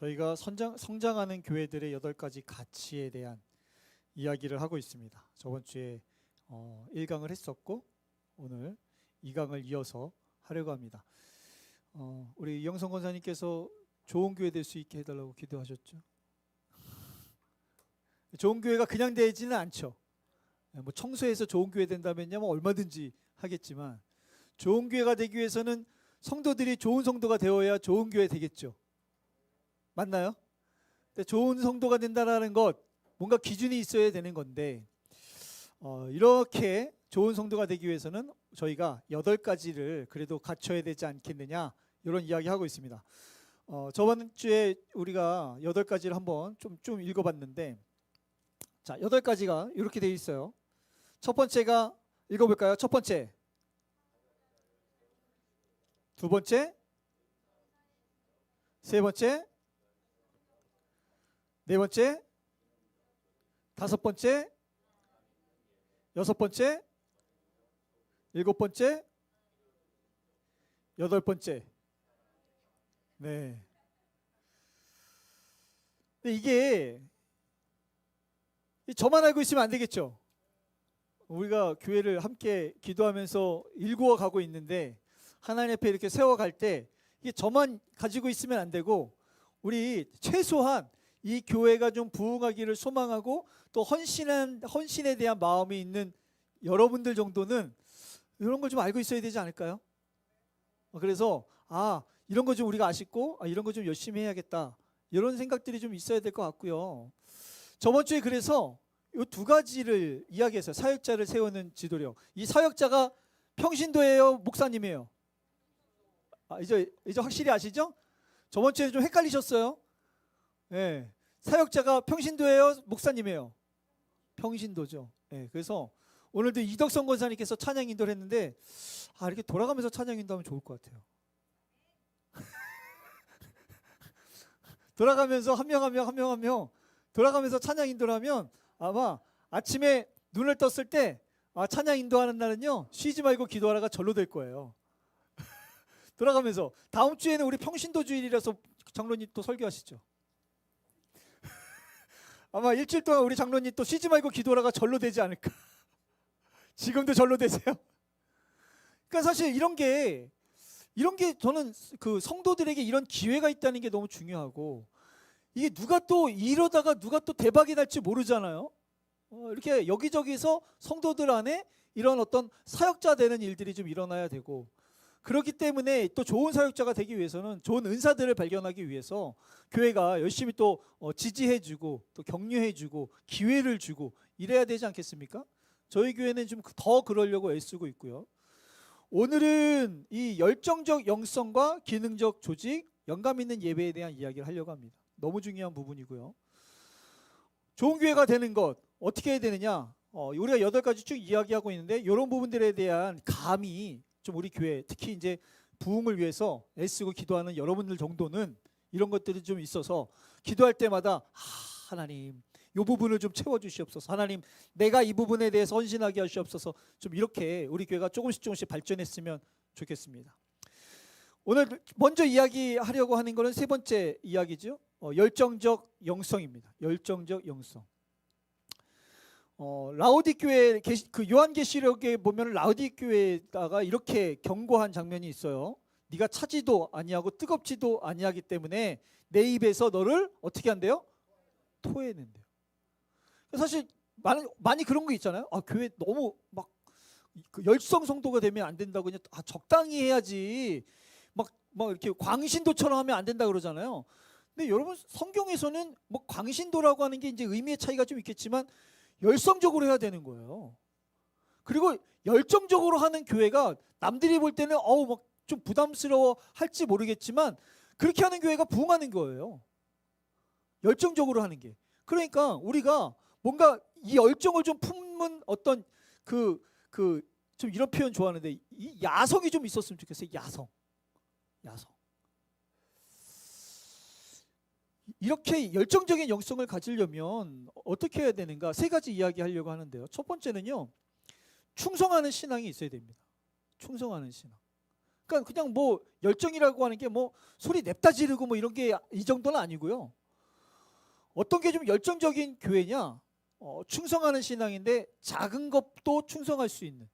저희가 성장하는 교회들의 8가지 가치에 대한 이야기를 하고 있습니다. 저번 주에 1강을 했었고 오늘 2강을 이어서 하려고 합니다. 우리 이영선 권사님께서 좋은 교회 될 수 있게 해달라고 기도하셨죠. 좋은 교회가 그냥 되지는 않죠. 뭐 청소해서 좋은 교회 된다면요, 뭐 얼마든지 하겠지만 좋은 교회가 되기 위해서는 성도들이 좋은 성도가 되어야 좋은 교회 되겠죠. 맞나요? 근데 좋은 성도가 된다는 것, 뭔가 기준이 있어야 되는 건데 이렇게 좋은 성도가 되기 위해서는 저희가 8가지를 그래도 갖춰야 되지 않겠느냐, 이런 이야기 하고 있습니다. 저번 주에 우리가 8가지를 한번 좀 읽어봤는데, 자, 8가지가 이렇게 되어 있어요. 첫 번째가 읽어볼까요? 첫 번째, 두 번째, 세 번째, 네 번째, 다섯 번째, 여섯 번째, 일곱 번째, 여덟 번째. 네. 근데 이게 저만 알고 있으면 안 되겠죠. 우리가 교회를 함께 기도하면서 일구어 가고 있는데 하나님 앞에 이렇게 세워갈 때 이게 저만 가지고 있으면 안 되고, 우리 최소한 이 교회가 좀 부흥하기를 소망하고 또 헌신에 대한 마음이 있는 여러분들 정도는 이런 걸 좀 알고 있어야 되지 않을까요? 그래서 이런 거 좀 우리가 아쉽고 이런 거 좀 열심히 해야겠다, 이런 생각들이 좀 있어야 될 것 같고요. 저번 주에 그래서 이 2가지를 이야기했어요. 사역자를 세우는 지도력. 이 사역자가 평신도예요, 목사님이에요? 이제 확실히 아시죠? 저번 주에 좀 헷갈리셨어요. 네. 사역자가 평신도예요, 목사님이에요? 평신도죠. 네. 그래서 오늘도 이덕성 권사님께서 찬양 인도를 했는데 이렇게 돌아가면서 찬양 인도하면 좋을 것 같아요. 돌아가면서 한 명 한 명 돌아가면서 찬양 인도를 하면 아마 아침에 눈을 떴을 때 찬양 인도하는 날은요, 쉬지 말고 기도하라가 절로 될 거예요. 돌아가면서 다음 주에는 우리 평신도 주일이라서 장로님 또 설교하시죠. 아마 일주일 동안 우리 장로님 또 쉬지 말고 기도하라가 절로 되지 않을까. 지금도 절로 되세요? 그러니까 사실 이런 게 저는 그 성도들에게 이런 기회가 있다는 게 너무 중요하고, 이게 누가 또 이러다가 누가 또 대박이 날지 모르잖아요. 이렇게 여기저기서 성도들 안에 이런 어떤 사역자 되는 일들이 좀 일어나야 되고, 그렇기 때문에 또 좋은 사역자가 되기 위해서는 좋은 은사들을 발견하기 위해서 교회가 열심히 또 지지해주고 또 격려해주고 기회를 주고 이래야 되지 않겠습니까? 저희 교회는 좀 더 그러려고 애쓰고 있고요. 오늘은 이 열정적 영성과 기능적 조직, 영감 있는 예배에 대한 이야기를 하려고 합니다. 너무 중요한 부분이고요. 좋은 교회가 되는 것 어떻게 해야 되느냐, 우리가 8가지 쭉 이야기하고 있는데 이런 부분들에 대한 감이 좀 우리 교회, 특히 이제 부흥을 위해서 애쓰고 기도하는 여러분들 정도는 이런 것들이 좀 있어서 기도할 때마다 하나님 이 부분을 좀 채워주시옵소서, 하나님 내가 이 부분에 대해서 헌신하게 하시옵소서, 좀 이렇게 우리 교회가 조금씩 발전했으면 좋겠습니다. 오늘 먼저 이야기하려고 하는 것은 세 번째 이야기죠. 열정적 영성입니다. 열정적 영성. 라오디교회 그 요한계시록에 보면 라오디교회에다가 이렇게 경고한 장면이 있어요. 네가 차지도 아니하고 뜨겁지도 아니하기 때문에 내 입에서 너를 어떻게 한대요? 토해낸대요. 사실 많이 그런 거 있잖아요. 교회 너무 막 그 열성 성도가 되면 안 된다고, 그냥 적당히 해야지 막 이렇게 광신도처럼 하면 안 된다 그러잖아요. 근데 여러분, 성경에서는 뭐 광신도라고 하는 게 이제 의미의 차이가 좀 있겠지만 열성적으로 해야 되는 거예요. 그리고 열정적으로 하는 교회가 남들이 볼 때는 막 좀 부담스러워 할지 모르겠지만 그렇게 하는 교회가 부흥하는 거예요. 열정적으로 하는 게. 그러니까 우리가 뭔가 이 열정을 좀 품는 어떤 좀 이런 표현 좋아하는데, 이 야성이 좀 있었으면 좋겠어요. 야성. 이렇게 열정적인 영성을 가지려면 어떻게 해야 되는가, 3가지 이야기하려고 하는데요. 첫 번째는요, 충성하는 신앙이 있어야 됩니다. 충성하는 신앙. 그러니까 그냥 뭐 열정이라고 하는 게 뭐 소리 냅다 지르고 뭐 이런 게 이 정도는 아니고요. 어떤 게 좀 열정적인 교회냐? 충성하는 신앙인데 작은 것도 충성할 수 있는.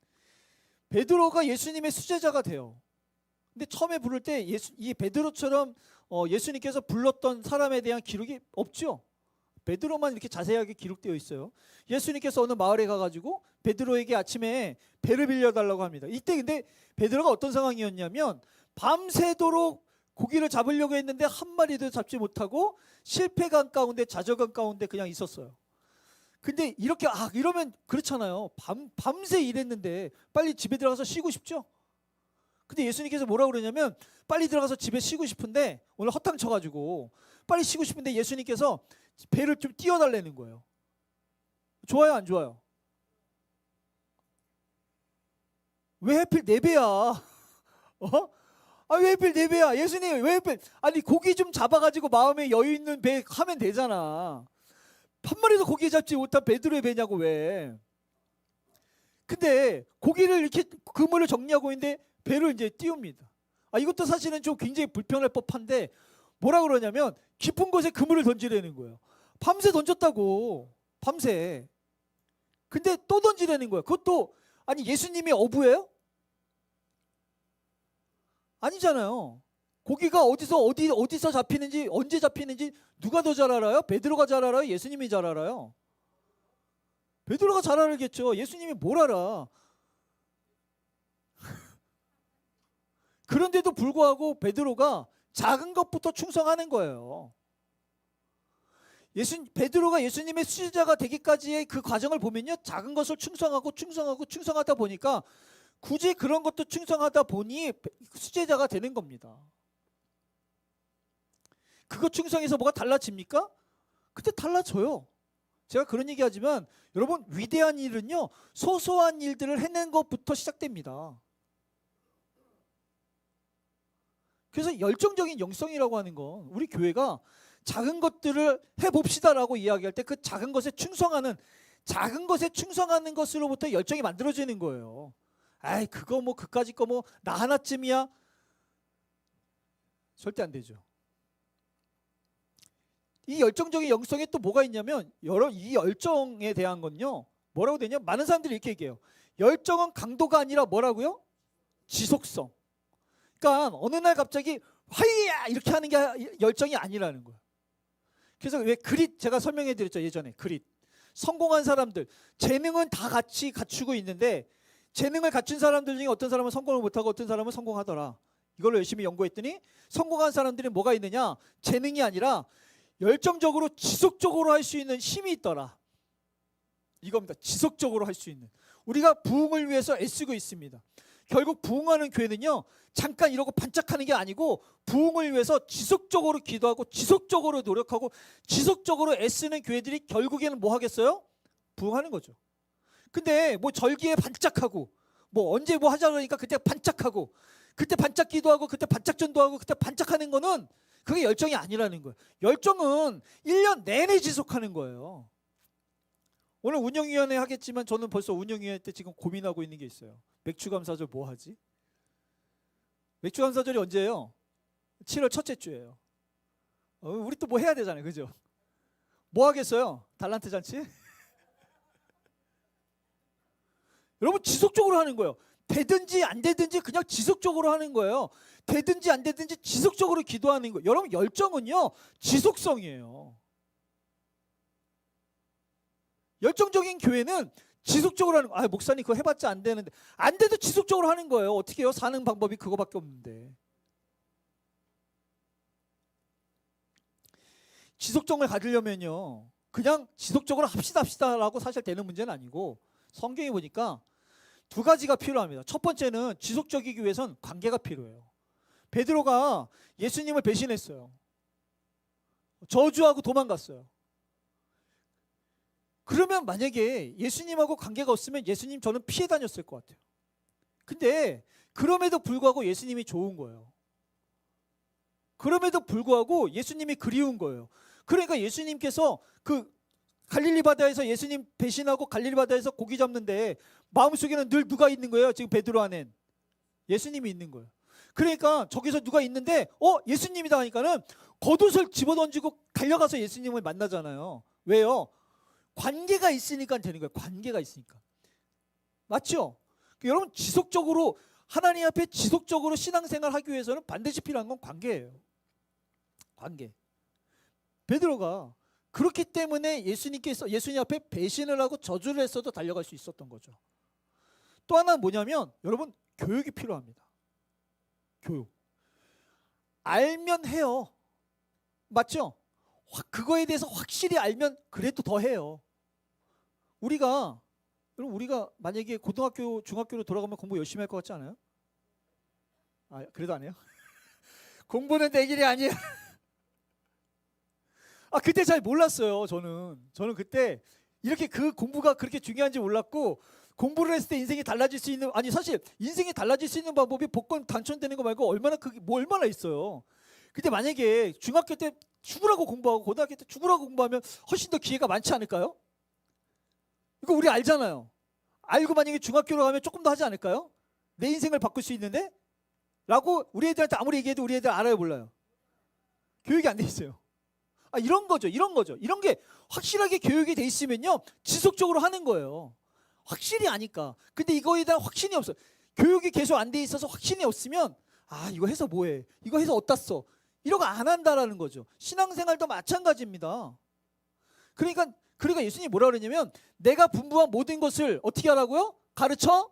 베드로가 예수님의 수제자가 돼요. 근데 처음에 부를 때 이 베드로처럼 예수님께서 불렀던 사람에 대한 기록이 없죠. 베드로만 이렇게 자세하게 기록되어 있어요. 예수님께서 어느 마을에 가가지고 베드로에게 아침에 배를 빌려달라고 합니다. 이때 근데 베드로가 어떤 상황이었냐면 밤새도록 고기를 잡으려고 했는데 한 마리도 잡지 못하고 실패감 가운데 좌절감 가운데 그냥 있었어요. 근데 이렇게 이러면 그렇잖아요. 밤새 일했는데 빨리 집에 들어가서 쉬고 싶죠. 근데 예수님께서 뭐라고 그러냐면 빨리 들어가서 집에 쉬고 싶은데 오늘 허탕 쳐가지고 빨리 쉬고 싶은데 예수님께서 배를 좀 띄워달라는 거예요. 좋아요, 안 좋아요? 왜 하필 네 배야? 왜 하필 네 배야? 예수님 왜 하필? 아니 고기 좀 잡아가지고 마음에 여유 있는 배 하면 되잖아. 한 마리도 고기 잡지 못한 베드로의 배냐고 왜? 근데 고기를 이렇게 그물을 정리하고 있는데 배를 이제 띄웁니다. 이것도 사실은 좀 굉장히 불편할 법한데 뭐라 그러냐면 깊은 곳에 그물을 던지라는 거예요. 밤새 던졌다고. 밤새. 근데 또 던지라는 거예요. 그것도 아니 예수님이 어부예요? 아니잖아요. 고기가 어디서 잡히는지 언제 잡히는지 누가 더 잘 알아요? 베드로가 잘 알아요? 예수님이 잘 알아요? 베드로가 잘 알겠죠. 예수님이 뭘 알아? 그런데도 불구하고 베드로가 작은 것부터 충성하는 거예요. 베드로가 예수님의 수제자가 되기까지의 그 과정을 보면요, 작은 것을 충성하다 보니까 굳이 그런 것도 충성하다 보니 수제자가 되는 겁니다. 그거 충성해서 뭐가 달라집니까? 그때 달라져요. 제가 그런 얘기하지만 여러분 위대한 일은요 소소한 일들을 해낸 것부터 시작됩니다. 그래서 열정적인 영성이라고 하는 건 우리 교회가 작은 것들을 해봅시다라고 이야기할 때 그 작은 것에 충성하는 것으로부터 열정이 만들어지는 거예요. 그거 뭐 그까짓 거 뭐 나 하나쯤이야? 절대 안 되죠. 이 열정적인 영성에 또 뭐가 있냐면 이 열정에 대한 건요 뭐라고 되냐? 많은 사람들이 이렇게 얘기해요. 열정은 강도가 아니라 뭐라고요? 지속성. 그러니까 어느 날 갑자기 화이야 이렇게 하는 게 열정이 아니라는 거예요. 그래서 왜 그릿 제가 설명해 드렸죠. 예전에 그릿. 성공한 사람들 재능은 다 같이 갖추고 있는데 재능을 갖춘 사람들 중에 어떤 사람은 성공을 못하고 어떤 사람은 성공하더라. 이걸로 열심히 연구했더니 성공한 사람들이 뭐가 있느냐? 재능이 아니라 열정적으로 지속적으로 할 수 있는 힘이 있더라. 이겁니다. 지속적으로 할 수 있는. 우리가 부흥을 위해서 애쓰고 있습니다. 결국 부흥하는 교회는요 잠깐 이러고 반짝하는 게 아니고 부흥을 위해서 지속적으로 기도하고 지속적으로 노력하고 지속적으로 애쓰는 교회들이 결국에는 뭐 하겠어요? 부흥하는 거죠. 근데 뭐 절기에 반짝하고 뭐 언제 뭐 하자 그러니까 그때 반짝하고 그때 반짝 기도하고 그때 반짝 전도하고 그때 반짝하는 거는 그게 열정이 아니라는 거예요. 열정은 1년 내내 지속하는 거예요. 오늘 운영위원회 하겠지만 저는 벌써 운영위원회 때 지금 고민하고 있는 게 있어요. 맥주감사절 뭐 하지? 맥주감사절이 언제예요? 7월 첫째 주예요. 우리 또 뭐 해야 되잖아요. 그죠? 뭐 하겠어요? 달란트 잔치? 여러분 지속적으로 하는 거예요. 되든지 안 되든지 그냥 지속적으로 하는 거예요. 되든지 안 되든지 지속적으로 기도하는 거예요. 여러분 열정은요 지속성이에요. 열정적인 교회는 지속적으로 하는 거예요. 목사님 그거 해봤자 안 되는데 안 돼도 지속적으로 하는 거예요. 어떻게 해요? 사는 방법이 그거밖에 없는데. 지속성을 가지려면요 그냥 지속적으로 합시다라고 사실 되는 문제는 아니고 성경에 보니까 두 가지가 필요합니다. 첫 번째는 지속적이기 위해선 관계가 필요해요. 베드로가 예수님을 배신했어요. 저주하고 도망갔어요. 그러면 만약에 예수님하고 관계가 없으면 예수님 저는 피해 다녔을 것 같아요. 근데 그럼에도 불구하고 예수님이 좋은 거예요. 그럼에도 불구하고 예수님이 그리운 거예요. 그러니까 예수님께서 그 갈릴리 바다에서 예수님 배신하고 갈릴리 바다에서 고기 잡는데 마음속에는 늘 누가 있는 거예요? 지금 베드로 안엔 예수님이 있는 거예요. 그러니까 저기서 누가 있는데 예수님이다 하니까는 겉옷을 집어던지고 달려가서 예수님을 만나잖아요. 왜요? 관계가 있으니까 되는 거예요. 관계가 있으니까. 맞죠? 여러분 지속적으로 하나님 앞에 지속적으로 신앙생활 하기 위해서는 반드시 필요한 건 관계예요. 관계. 베드로가 그렇기 때문에 예수님 앞에 배신을 하고 저주를 했어도 달려갈 수 있었던 거죠. 또 하나는 뭐냐면 여러분 교육이 필요합니다. 교육. 알면 해요. 맞죠? 그거에 대해서 확실히 알면 그래도 더 해요. 우리가 만약에 고등학교, 중학교로 돌아가면 공부 열심히 할 것 같지 않아요? 그래도 안 해요? 공부는 내 길이 아니에요. 그때 잘 몰랐어요. 저는 그때 이렇게 그 공부가 그렇게 중요한지 몰랐고, 공부를 했을 때 인생이 달라질 수 있는, 사실 인생이 달라질 수 있는 방법이 복권 당첨되는 거 말고 얼마나 있어요. 근데 만약에 중학교 때 죽으라고 공부하고 고등학교 때 죽으라고 공부하면 훨씬 더 기회가 많지 않을까요? 이거 우리 알잖아요. 알고 만약에 중학교로 가면 조금 더 하지 않을까요? 내 인생을 바꿀 수 있는데? 라고 우리 애들한테 아무리 얘기해도 우리 애들 알아요, 몰라요? 교육이 안 돼 있어요. 이런 거죠. 이런 게 확실하게 교육이 돼 있으면요, 지속적으로 하는 거예요. 확실히 아니까. 근데 이거에 대한 확신이 없어요. 교육이 계속 안 돼 있어서 확신이 없으면 이거 해서 뭐해? 이거 해서 어디다 써? 이러고 안 한다라는 거죠. 신앙생활도 마찬가지입니다. 그러니까 예수님이 뭐라 그러냐면 내가 분부한 모든 것을 어떻게 하라고요? 가르쳐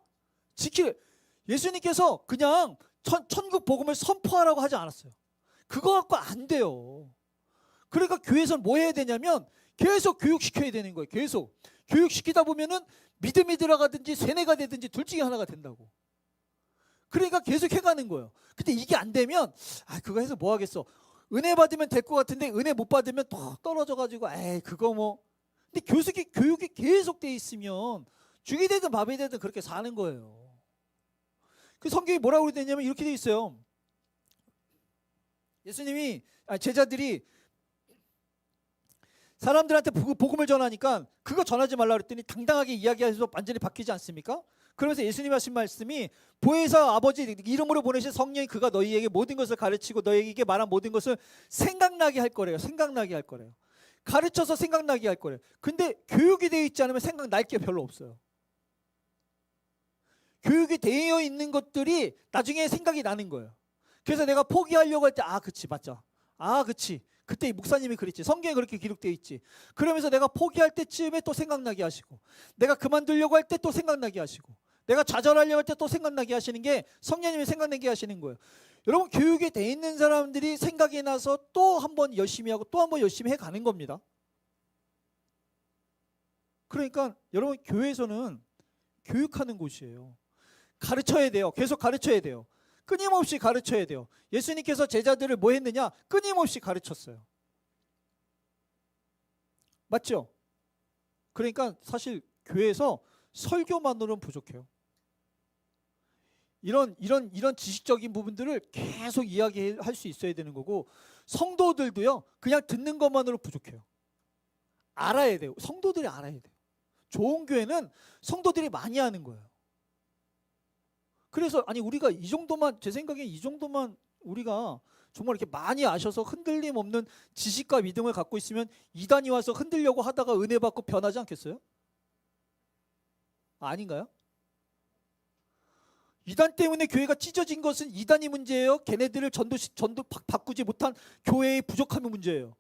예수님께서 그냥 천국 복음을 선포하라고 하지 않았어요. 그거 갖고 안 돼요. 그러니까 교회에서는 뭐 해야 되냐면 계속 교육시켜야 되는 거예요. 계속 교육시키다 보면은 믿음이 들어가든지 세뇌가 되든지 둘 중에 하나가 된다고. 그러니까 계속 해가는 거예요. 근데 이게 안 되면 그거 해서 뭐 하겠어. 은혜 받으면 될 것 같은데 은혜 못 받으면 또 떨어져가지고 그거 뭐. 근데 교육이 계속 돼 있으면 죽이 되든 밥이 되든 그렇게 사는 거예요. 그 성경이 뭐라고 되냐면 이렇게 돼 있어요. 제자들이 사람들한테 복음을 전하니까 그거 전하지 말라 그랬더니 당당하게 이야기해서 완전히 바뀌지 않습니까? 그러면서 예수님이 하신 말씀이 보혜사 아버지 이름으로 보내신 성령이 그가 너희에게 모든 것을 가르치고 너희에게 말한 모든 것을 생각나게 할 거래요. 가르쳐서 생각나게 할 거래요. 근데 교육이 되어 있지 않으면 생각날 게 별로 없어요. 교육이 되어 있는 것들이 나중에 생각이 나는 거예요. 그래서 내가 포기하려고 할 때 그치 맞자. 그치. 그때 목사님이 그랬지. 성경에 그렇게 기록되어 있지. 그러면서 내가 포기할 때쯤에 또 생각나게 하시고, 내가 그만두려고 할 때 또 생각나게 하시고, 내가 좌절하려고 할 때 또 생각나게 하시는 게 성령님이 생각나게 하시는 거예요. 여러분 교육에 돼 있는 사람들이 생각이 나서 또 한 번 열심히 하고 또 한 번 열심히 해가는 겁니다. 그러니까 여러분 교회에서는 교육하는 곳이에요. 가르쳐야 돼요. 계속 가르쳐야 돼요. 끊임없이 가르쳐야 돼요. 예수님께서 제자들을 뭐 했느냐? 끊임없이 가르쳤어요. 맞죠? 그러니까 사실 교회에서 설교만으로는 부족해요. 이런 지식적인 부분들을 계속 이야기할 수 있어야 되는 거고, 성도들도요 그냥 듣는 것만으로 부족해요. 알아야 돼요. 성도들이 알아야 돼요. 좋은 교회는 성도들이 많이 하는 거예요. 그래서 우리가 이 정도만, 제 생각에 이 정도만 우리가 정말 이렇게 많이 아셔서 흔들림 없는 지식과 믿음을 갖고 있으면 이단이 와서 흔들려고 하다가 은혜 받고 변하지 않겠어요? 아닌가요? 이단 때문에 교회가 찢어진 것은 이단이 문제예요? 걔네들을 전도 바꾸지 못한 교회의 부족함이 문제예요?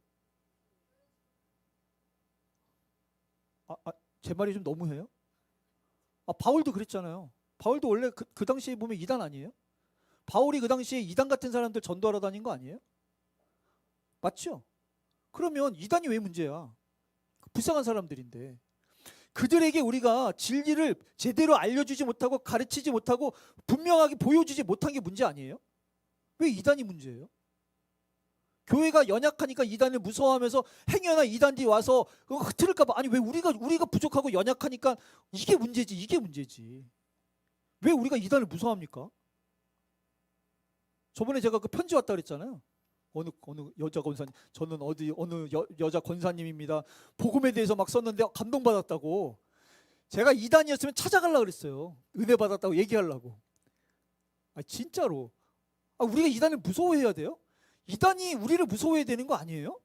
제 말이 좀 너무해요? 바울도 그랬잖아요. 바울도 원래 그 당시에 보면 이단 아니에요? 바울이 그 당시에 이단 같은 사람들 전도하러 다닌 거 아니에요? 맞죠? 그러면 이단이 왜 문제야? 불쌍한 사람들인데. 그들에게 우리가 진리를 제대로 알려주지 못하고 가르치지 못하고 분명하게 보여주지 못한 게 문제 아니에요? 왜 이단이 문제예요? 교회가 연약하니까 이단을 무서워하면서 행여나 이단들이 와서 흐트릴까 봐. 왜 우리가 부족하고 연약하니까 이게 문제지. 왜 우리가 이단을 무서워합니까? 저번에 제가 그 편지 왔다 그랬잖아요. 어느 여자 권사님, 저는 어느 여자 권사님입니다. 복음에 대해서 막 썼는데 감동받았다고. 제가 이단이었으면 찾아가려고 그랬어요. 은혜 받았다고 얘기하려고. 진짜로. 우리가 이단을 무서워해야 돼요? 이단이 우리를 무서워해야 되는 거 아니에요?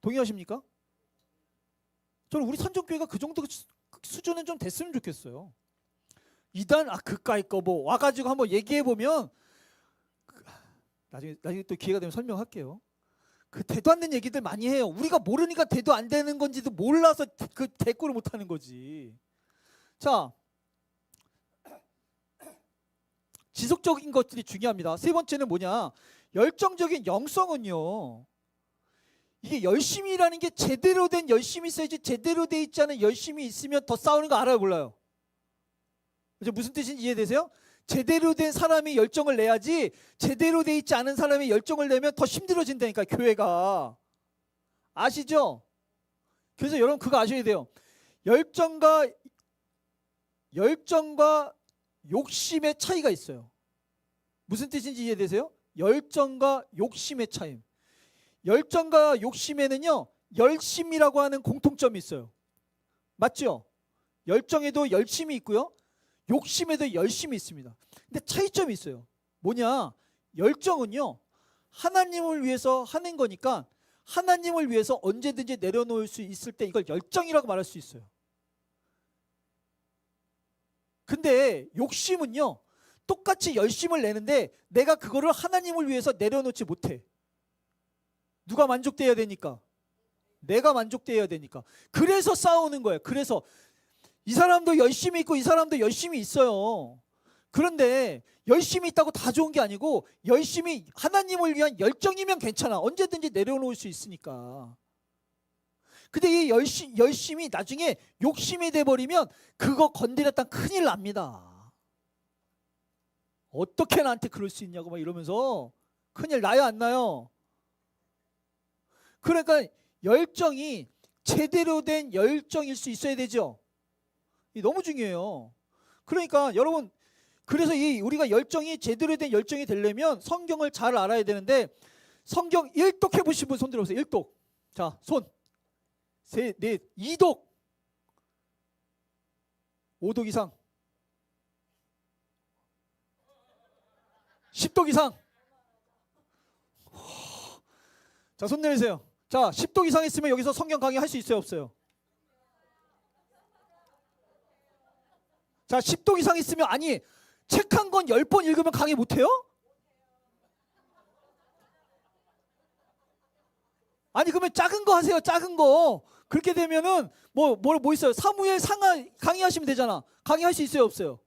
동의하십니까? 저는 우리 선정교회가 그 정도 수준은 좀 됐으면 좋겠어요. 이단 그까이 거 뭐 와가지고 한번 얘기해 보면 나중에 또 기회가 되면 설명할게요. 그 되도 안 되는 얘기들 많이 해요. 우리가 모르니까 되도 안 되는 건지도 몰라서 그 대꾸를 못 하는 거지. 자, 지속적인 것들이 중요합니다. 세 번째는 뭐냐? 열정적인 영성은요. 이게 열심이라는 게 제대로 된 열심이 있어야지, 제대로 돼 있지 않은 열심이 있으면 더 싸우는 거 알아요, 몰라요? 이제 무슨 뜻인지 이해되세요? 제대로 된 사람이 열정을 내야지, 제대로 돼 있지 않은 사람이 열정을 내면 더 힘들어진다니까, 교회가. 아시죠? 그래서 여러분 그거 아셔야 돼요. 열정과 욕심의 차이가 있어요. 무슨 뜻인지 이해되세요? 열정과 욕심의 차이. 열정과 욕심에는요, 열심이라고 하는 공통점이 있어요. 맞죠? 열정에도 열심이 있고요, 욕심에도 열심이 있습니다. 근데 차이점이 있어요. 뭐냐? 열정은요, 하나님을 위해서 하는 거니까 하나님을 위해서 언제든지 내려놓을 수 있을 때 이걸 열정이라고 말할 수 있어요. 근데 욕심은요, 똑같이 열심을 내는데 내가 그거를 하나님을 위해서 내려놓지 못해. 누가 만족돼야 되니까? 내가 만족돼야 되니까. 그래서 싸우는 거예요. 그래서 이 사람도 열심히 있고 이 사람도 열심히 있어요. 그런데 열심히 있다고 다 좋은 게 아니고, 열심히 하나님을 위한 열정이면 괜찮아. 언제든지 내려놓을 수 있으니까. 근데 이 열심이 나중에 욕심이 돼버리면 그거 건드렸다 큰일 납니다. 어떻게 나한테 그럴 수 있냐고 막 이러면서 큰일 나요, 안 나요? 그러니까 열정이 제대로 된 열정일 수 있어야 되죠. 이 너무 중요해요. 그러니까 여러분, 그래서 우리가 열정이 제대로 된 열정이 되려면 성경을 잘 알아야 되는데, 성경 1독 해보신 분 손 들어보세요. 1독. 자, 손. 셋, 넷, 2독. 5독 이상. 10독 이상. 자, 손 내리세요. 자, 10독 이상 했으면 여기서 성경 강의 할 수 있어요, 없어요? 자, 10독 이상 있으면, 아니, 책 한 권 10번 읽으면 강의 못해요? 아니, 그러면 작은 거 하세요, 작은 거. 그렇게 되면은 뭐 있어요? 사무엘 상하 강의하시면 되잖아. 강의할 수 있어요, 없어요?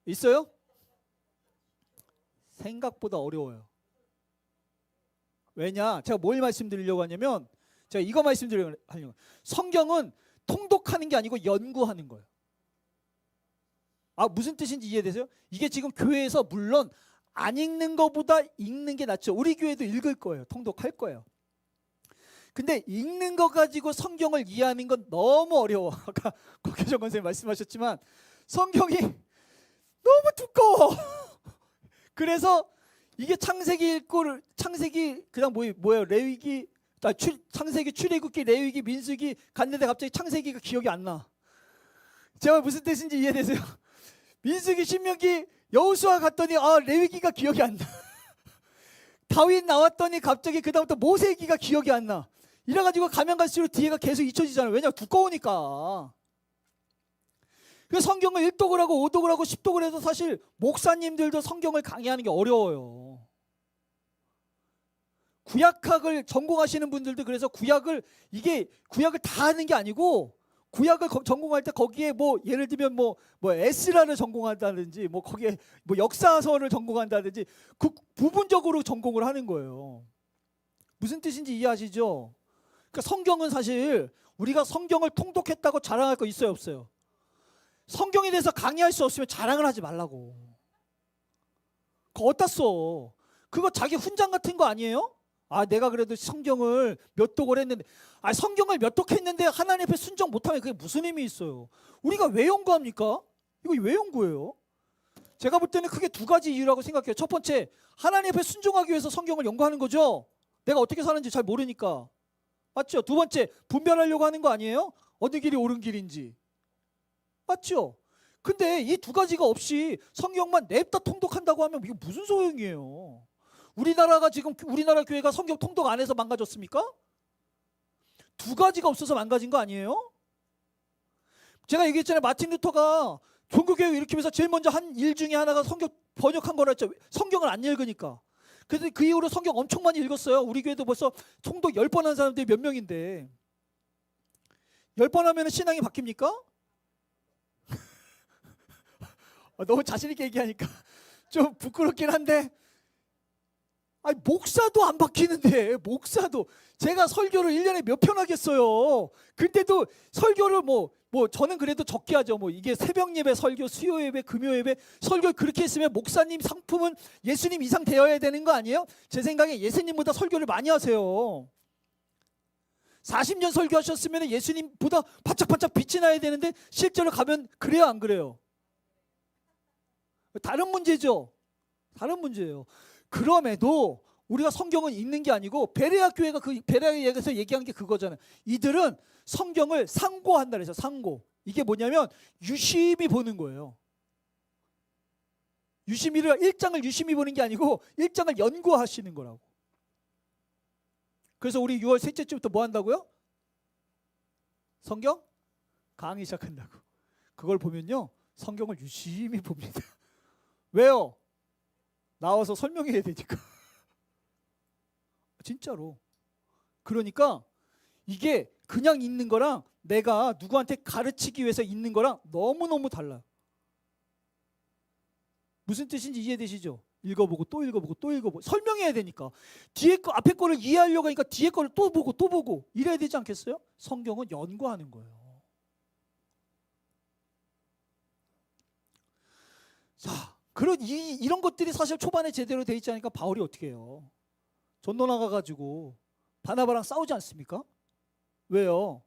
있어요? 생각보다 어려워요. 왜냐? 제가 뭘 말씀드리려고 하냐면, 제가 이거 말씀드리려고 하려고. 성경은 통독하는 게 아니고 연구하는 거예요. 무슨 뜻인지 이해되세요? 이게 지금 교회에서 물론 안 읽는 것보다 읽는 게 낫죠. 우리 교회도 읽을 거예요. 통독할 거예요. 근데 읽는 거 가지고 성경을 이해하는 건 너무 어려워. 아까 고교정 선생님 말씀하셨지만 성경이 너무 두꺼워. 그래서 이게 창세기 그냥 뭐예요? 레위기, 창세기, 출애굽기, 레위기, 민수기 갔는데 갑자기 창세기가 기억이 안 나. 제가 무슨 뜻인지 이해되세요? 민수기, 신명기, 여호수아 갔더니 레위기가 기억이 안 나. 다윗 나왔더니 갑자기 그다음부터 모세기가 기억이 안 나. 이래가지고 가면 갈수록 뒤에가 계속 잊혀지잖아요. 왜냐면 두꺼우니까. 그래서 성경을 1독을 하고 5독을 하고 10독을 해서 사실 목사님들도 성경을 강의하는 게 어려워요. 구약학을 전공하시는 분들도 그래서 구약을 다 하는 게 아니고, 구약을 전공할 때 거기에 예를 들면 에스라를 전공한다든지 거기에 역사서를 전공한다든지 그 부분적으로 전공을 하는 거예요. 무슨 뜻인지 이해하시죠? 그러니까 성경은 사실 우리가 성경을 통독했다고 자랑할 거 있어요, 없어요? 성경에 대해서 강의할 수 없으면 자랑을 하지 말라고. 그거 어디다 써? 그거 자기 훈장 같은 거 아니에요? 내가 그래도 성경을 몇 독을 했는데, 성경을 몇 독 했는데 하나님 앞에 순종 못하면 그게 무슨 의미 있어요? 우리가 왜 연구합니까? 이거 왜 연구해요? 제가 볼 때는 크게 두 가지 이유라고 생각해요. 첫 번째, 하나님 앞에 순종하기 위해서 성경을 연구하는 거죠. 내가 어떻게 사는지 잘 모르니까. 맞죠? 두 번째, 분별하려고 하는 거 아니에요? 어느 길이 옳은 길인지. 맞죠? 근데 이 두 가지가 없이 성경만 냅다 통독한다고 하면 이게 무슨 소용이에요? 우리나라가 지금 우리나라 교회가 성경 통독 안 해서 망가졌습니까? 두 가지가 없어서 망가진 거 아니에요? 제가 얘기했잖아요. 마틴 루터가 종교개혁 일으키면서 제일 먼저 한 일 중에 하나가 성경 번역한 거라 했죠. 성경을 안 읽으니까. 그래서 그 이후로 성경 엄청 많이 읽었어요. 우리 교회도 벌써 통독 10번 한 사람들이 몇 명인데 10번 하면 신앙이 바뀝니까? 너무 자신 있게 얘기하니까 좀 부끄럽긴 한데, 아니 목사도 안 바뀌는데, 목사도 제가 설교를 1년에 몇 편 하겠어요. 근데도 설교를 뭐 저는 그래도 적게 하죠. 뭐 이게 새벽 예배, 설교, 수요 예배, 금요 예배, 설교 그렇게 했으면 목사님 상품은 예수님 이상 되어야 되는 거 아니에요? 제 생각에 예수님보다 설교를 많이 하세요. 40년 설교하셨으면 예수님보다 바짝바짝 빛이 나야 되는데 실제로 가면 그래요, 안 그래요? 다른 문제죠. 다른 문제예요. 그럼에도 우리가 성경은 읽는 게 아니고, 베레아 교회가 그 베레아에서 얘기한 게 그거잖아요. 이들은 성경을 상고한다 그래서 상고. 이게 뭐냐면 유심히 보는 거예요. 유심히를 1장을 유심히 보는 게 아니고 1장을 연구하시는 거라고. 그래서 우리 6월 셋째 주부터 뭐 한다고요? 성경 강의 시작한다고. 그걸 보면요, 성경을 유심히 봅니다. 왜요? 나와서 설명해야 되니까. 진짜로. 그러니까 이게 그냥 읽는 거랑 내가 누구한테 가르치기 위해서 읽는 거랑 너무너무 달라요. 무슨 뜻인지 이해되시죠? 읽어보고 또 읽어보고 또 읽어보고 설명해야 되니까. 뒤에 거 앞에 거를 이해하려고 하니까 뒤에 거를 또 보고 또 보고 이래야 되지 않겠어요? 성경은 연구하는 거예요. 자, 이런 것들이 사실 초반에 제대로 돼 있지 않으니까 바울이 어떻게 해요? 전도 나가가지고 바나바랑 싸우지 않습니까? 왜요?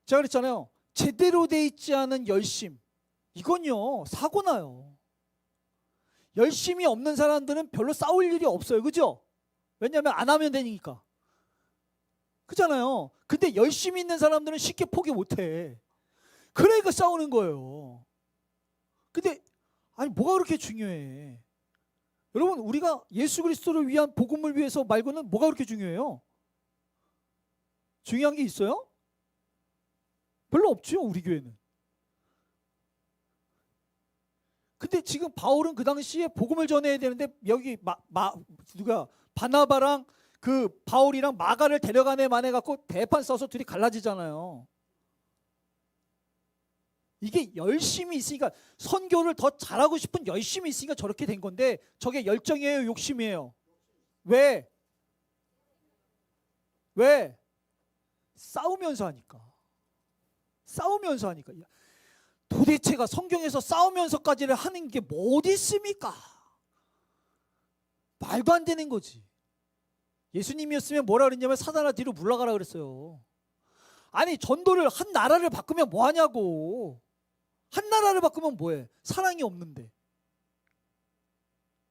제가 그랬잖아요. 제대로 돼 있지 않은 열심, 이건요 사고나요. 열심이 없는 사람들은 별로 싸울 일이 없어요. 그죠? 왜냐하면 안 하면 되니까. 그잖아요. 근데 열심히 있는 사람들은 쉽게 포기 못해. 그러니까 싸우는 거예요. 근데 아니 뭐가 그렇게 중요해? 여러분, 우리가 예수 그리스도를 위한 복음을 위해서 말고는 뭐가 그렇게 중요해요? 중요한 게 있어요? 별로 없죠, 우리 교회는. 근데 지금 바울은 그 당시에 복음을 전해야 되는데 여기 누가 바나바랑 그 바울이랑 마가를 데려가네 만해 갖고 대판 써서 둘이 갈라지잖아요. 이게 열심이 있으니까, 선교를 더 잘하고 싶은 열심이 있으니까 저렇게 된 건데, 저게 열정이에요, 욕심이에요? 왜? 싸우면서 하니까. 싸우면서 하니까. 도대체가 성경에서 싸우면서까지를 하는 게 뭐 어디 있습니까? 말도 안 되는 거지. 예수님이었으면 뭐라 그랬냐면 사단아 뒤로 물러가라 그랬어요. 아니 전도를 한 나라를 바꾸면 뭐 하냐고. 한 나라를 바꾸면 뭐해? 사랑이 없는데.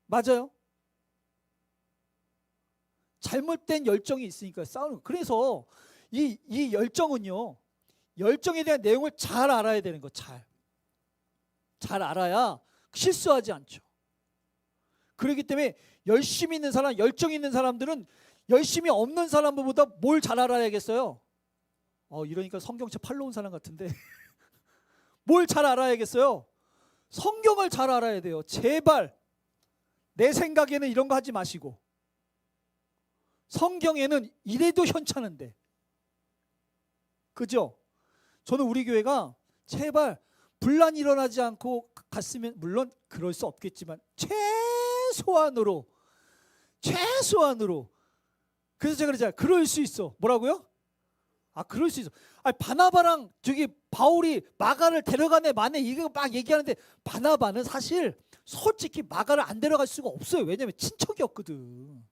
맞아요? 잘못된 열정이 있으니까 싸우는 거예요. 그래서 이 열정은요, 열정에 대한 내용을 잘 알아야 되는 거. 잘 알아야 실수하지 않죠. 그렇기 때문에 열심히 있는 사람, 열정 있는 사람들은 열심히 없는 사람보다 뭘 잘 알아야겠어요? 이러니까 성경책 팔러 온 사람 같은데 뭘 잘 알아야겠어요? 성경을 잘 알아야 돼요. 제발 내 생각에는 이런 거 하지 마시고, 성경에는 이래도 현찮은데. 그죠? 저는 우리 교회가 제발 분란이 일어나지 않고 갔으면, 물론 그럴 수 없겠지만 최소한으로. 그래서 제가 그러잖아요. 그럴 수 있어. 뭐라고요? 그럴 수 있어. 바나바랑 저기 바울이 마가를 데려가네 마네 이거 막 얘기하는데, 바나바는 사실 솔직히 마가를 안 데려갈 수가 없어요. 왜냐면 친척이었거든.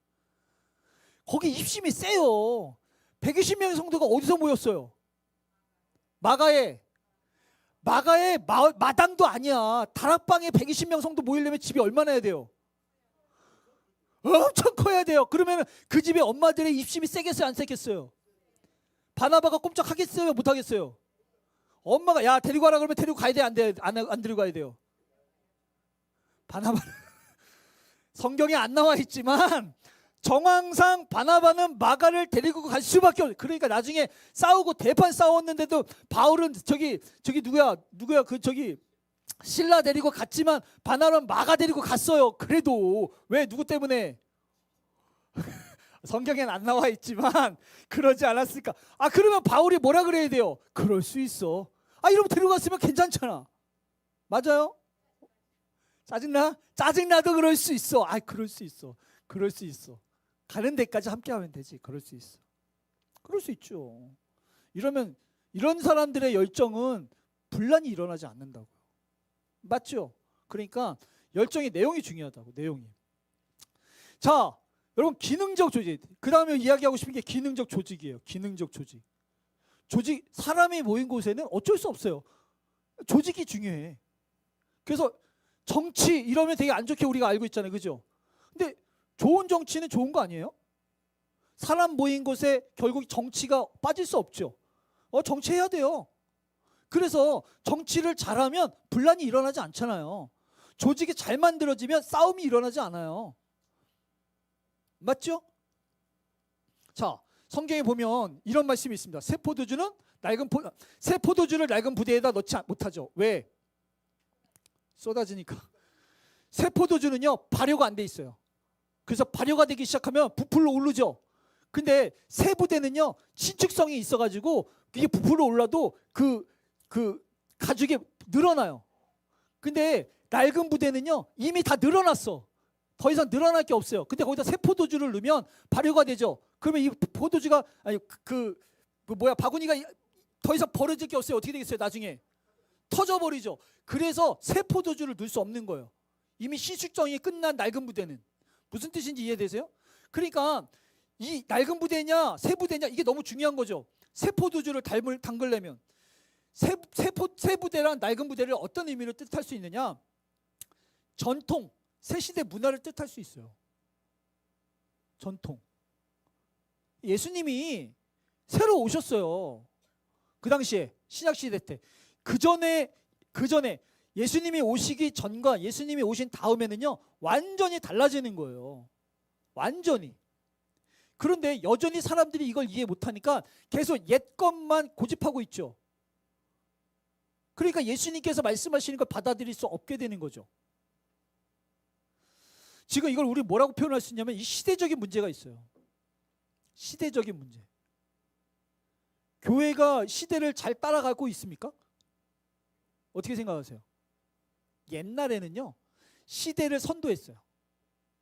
거기 입심이 세요. 120명의 성도가 어디서 모였어요? 마가에 마당도 아니야. 다락방에 120명 성도 모이려면 집이 얼마나 해야 돼요? 엄청 커야 돼요. 그러면 그 집에 엄마들의 입심이 세겠어요, 안 세겠어요? 바나바가 꼼짝하겠어요, 못하겠어요? 엄마가 야 데리고 가라 그러면 데리고 가야 돼, 안 돼? 안 데리고 가야 돼요? 바나바 성경에 안 나와 있지만 정황상 바나바는 마가를 데리고 갈 수밖에 없어요. 그러니까 나중에 싸우고 대판 싸웠는데도 바울은 저기 누구야 그 저기 신라 데리고 갔지만 바나바는 마가 데리고 갔어요. 그래도 왜 누구 때문에? 성경엔 안 나와 있지만 그러지 않았을까? 아 그러면 바울이 뭐라 그래야 돼요? 그럴 수 있어. 아 이러면 데리고 갔으면 괜찮잖아. 맞아요? 짜증나? 짜증나도 그럴 수 있어. 아 그럴 수 있어. 그럴 수 있어. 가는 데까지 함께 하면 되지. 그럴 수 있어. 그럴 수 있죠. 이러면 이런 사람들의 열정은 분란이 일어나지 않는다고요. 맞죠? 그러니까 열정의 내용이 중요하다고. 내용이. 자 여러분 기능적 조직. 그 다음에 이야기하고 싶은 게 기능적 조직이에요. 기능적 조직. 조직 사람이 모인 곳에는 어쩔 수 없어요. 조직이 중요해. 그래서 정치 이러면 되게 안 좋게 우리가 알고 있잖아요. 그죠? 근데 좋은 정치는 좋은 거 아니에요? 사람 모인 곳에 결국 정치가 빠질 수 없죠. 정치해야 돼요. 그래서 정치를 잘하면 분란이 일어나지 않잖아요. 조직이 잘 만들어지면 싸움이 일어나지 않아요. 맞죠? 자, 성경에 보면 이런 말씀이 있습니다. 새 포도주를 낡은 부대에다 넣지 못하죠. 왜? 쏟아지니까. 새 포도주는요 발효가 안 돼 있어요. 그래서 발효가 되기 시작하면 부풀어 오르죠. 근데 새 부대는요 신축성이 있어가지고 이게 부풀어 올라도 그 가죽이 늘어나요. 근데 낡은 부대는요 이미 다 늘어났어. 더 이상 늘어날 게 없어요. 근데 거기다 새 포도주를 넣으면 발효가 되죠. 그러면 이 포도주가 아니 바구니가 더 이상 버려질 게 없어요. 어떻게 되겠어요? 나중에 터져버리죠. 그래서 새 포도주를 넣을 수 없는 거예요. 이미 신축성이 끝난 낡은 부대는. 무슨 뜻인지 이해되세요? 그러니까 이 낡은 부대냐 새 부대냐 이게 너무 중요한 거죠. 새 포도주를 담글려면 새 부대랑 낡은 부대를 어떤 의미로 뜻할 수 있느냐? 전통, 새 시대 문화를 뜻할 수 있어요. 전통. 예수님이 새로 오셨어요. 그 당시에 신약 시대 때. 그 전에 예수님이 오시기 전과 예수님이 오신 다음에는요 완전히 달라지는 거예요. 완전히. 그런데 여전히 사람들이 이걸 이해 못하니까 계속 옛 것만 고집하고 있죠. 그러니까 예수님께서 말씀하시는 걸 받아들일 수 없게 되는 거죠. 지금 이걸 우리 뭐라고 표현할 수 있냐면 이 시대적인 문제가 있어요. 시대적인 문제. 교회가 시대를 잘 따라가고 있습니까? 어떻게 생각하세요? 옛날에는요 시대를 선도했어요.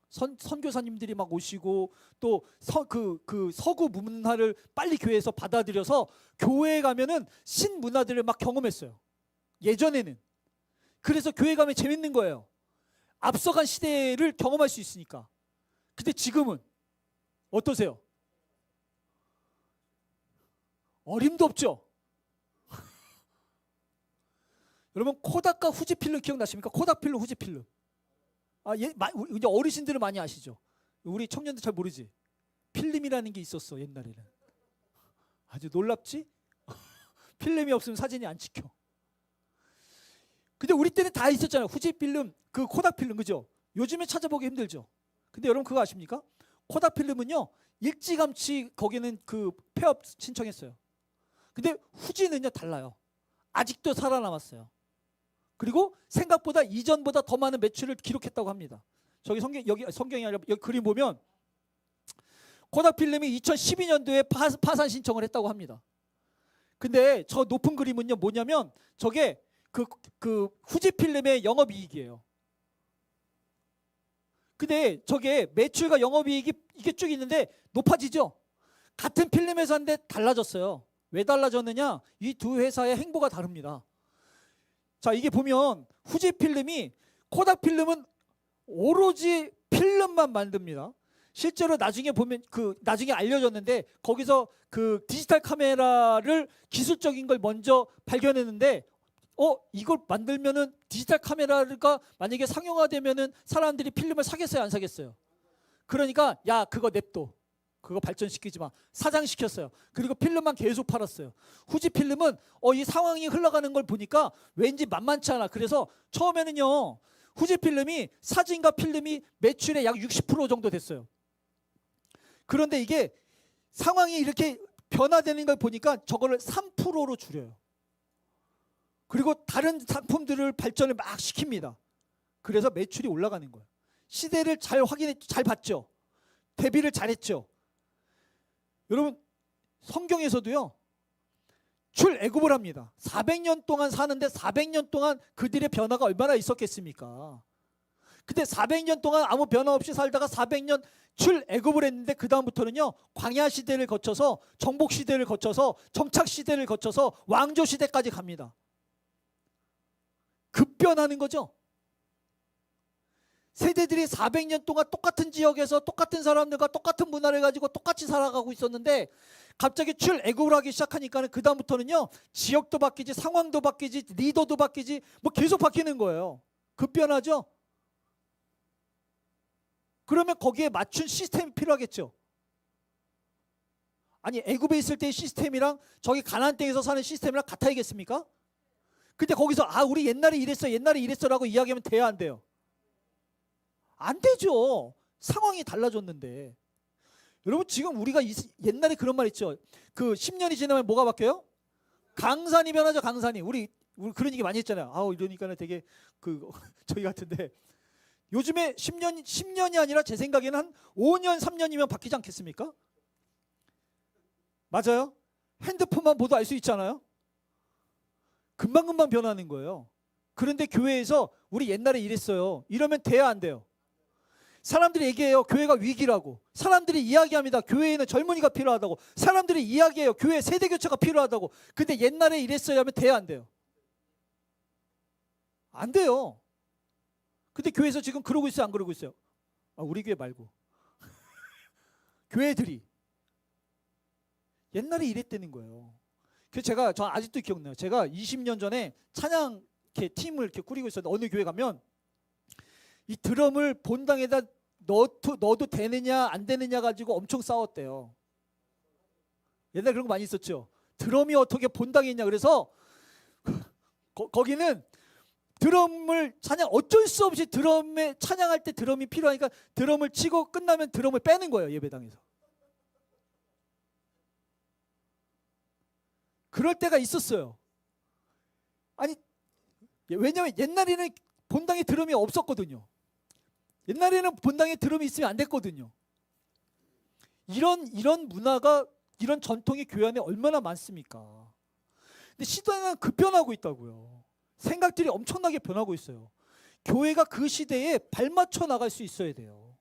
선교사님들이 막 오시고 또 서구 문화를 빨리 교회에서 받아들여서 교회에 가면은 신문화들을 막 경험했어요. 예전에는. 그래서 교회 가면 재밌는 거예요. 앞서간 시대를 경험할 수 있으니까. 근데 지금은 어떠세요? 어림도 없죠. 여러분 코닥과 후지필름 기억나십니까? 코닥 필름, 후지필름. 이제 어르신들은 많이 아시죠? 우리 청년들 잘 모르지? 필름이라는 게 있었어 옛날에는. 아주 놀랍지? 필름이 없으면 사진이 안 찍혀. 근데 우리 때는 다 있었잖아요. 후지필름, 그 코닥 필름, 그죠? 요즘에 찾아보기 힘들죠. 근데 여러분 그거 아십니까? 코닥 필름은요 일찌감치 거기는 그 폐업 신청했어요. 근데 후지는요 달라요. 아직도 살아남았어요. 그리고 생각보다 이전보다 더 많은 매출을 기록했다고 합니다. 저기 여기 성경이 아니라 여기 그림 보면 코닥 필름이 2012년도에 파산 신청을 했다고 합니다. 근데 저 높은 그림은요 뭐냐면 저게 그 후지 필름의 영업이익이에요. 근데 저게 매출과 영업이익이 이게 쭉 있는데 높아지죠. 같은 필름 회사인데 달라졌어요. 왜 달라졌느냐? 이 두 회사의 행보가 다릅니다. 자 이게 보면 후지 필름이 코닥 필름은 오로지 필름만 만듭니다. 실제로 나중에 보면 나중에 알려졌는데 거기서 그 디지털 카메라를 기술적인 걸 먼저 발견했는데 이걸 만들면은 디지털 카메라가 만약에 상용화되면은 사람들이 필름을 사겠어요 안 사겠어요? 그러니까 야 그거 냅둬. 그거 발전시키지 마. 사장시켰어요. 그리고 필름만 계속 팔았어요. 후지필름은 이 상황이 흘러가는 걸 보니까 왠지 만만치 않아. 그래서 처음에는요, 후지필름이 사진과 필름이 매출의 약 60% 정도 됐어요. 그런데 이게 상황이 이렇게 변화되는 걸 보니까 저거를 3%로 줄여요. 그리고 다른 상품들을 발전을 막 시킵니다. 그래서 매출이 올라가는 거예요. 시대를 잘 잘 봤죠. 대비를 잘했죠. 여러분, 성경에서도요, 출애굽을 합니다. 400년 동안 사는데 400년 동안 그들의 변화가 얼마나 있었겠습니까? 근데 400년 동안 아무 변화 없이 살다가 400년 출애굽을 했는데 그 다음부터는요, 광야 시대를 거쳐서 정복 시대를 거쳐서 정착 시대를 거쳐서 왕조 시대까지 갑니다. 급변하는 거죠. 세대들이 400년 동안 똑같은 지역에서 똑같은 사람들과 똑같은 문화를 가지고 똑같이 살아가고 있었는데 갑자기 출애굽을 하기 시작하니까 그 다음부터는요, 지역도 바뀌지, 상황도 바뀌지, 리더도 바뀌지, 뭐 계속 바뀌는 거예요. 급변하죠. 그러면 거기에 맞춘 시스템이 필요하겠죠. 아니, 애굽에 있을 때의 시스템이랑 저기 가나안 땅에서 사는 시스템이랑 같아야겠습니까? 근데 거기서 우리 옛날에 이랬어라고 이야기하면 돼야 안 돼요? 안 되죠. 상황이 달라졌는데. 여러분, 지금 우리가 옛날에 그런 말 있죠. 그 10년이 지나면 뭐가 바뀌어요? 강산이 변하죠. 강산이. 우리 그런 얘기 많이 했잖아요. 이러니까는 되게 저희 같은데, 요즘에 10년이 아니라 제 생각에는 한 5년 3년이면 바뀌지 않겠습니까? 맞아요? 핸드폰만 보도 알 수 있잖아요. 금방금방 변하는 거예요. 그런데 교회에서 우리 옛날에 이랬어요, 이러면 돼야 안 돼요? 사람들이 얘기해요. 교회가 위기라고. 사람들이 이야기합니다. 교회에는 젊은이가 필요하다고. 사람들이 이야기해요. 교회 세대 교체가 필요하다고. 근데 옛날에 이랬어야 하면 돼야 안 돼요? 안 돼요. 근데 교회에서 지금 그러고 있어요, 안 그러고 있어요? 우리 교회 말고 교회들이 옛날에 이랬다는 거예요. 그래서 저 아직도 기억나요. 제가 20년 전에 찬양 팀을 이렇게 꾸리고 있었는데, 어느 교회 가면 이 드럼을 본당에다 넣어도 되느냐 안 되느냐 가지고 엄청 싸웠대요. 옛날에 그런 거 많이 있었죠. 드럼이 어떻게 본당에 있냐. 그래서 거기는 드럼을 어쩔 수 없이 드럼에 찬양할 때 드럼이 필요하니까 드럼을 치고 끝나면 드럼을 빼는 거예요, 예배당에서. 그럴 때가 있었어요. 아니, 왜냐면 옛날에는 본당에 드럼이 없었거든요. 옛날에는 본당에 드럼이 있으면 안 됐거든요. 이런 문화가, 이런 전통이 교회 안에 얼마나 많습니까? 근데 시대는 급변하고 있다고요. 생각들이 엄청나게 변하고 있어요. 교회가 그 시대에 발맞춰 나갈 수 있어야 돼요.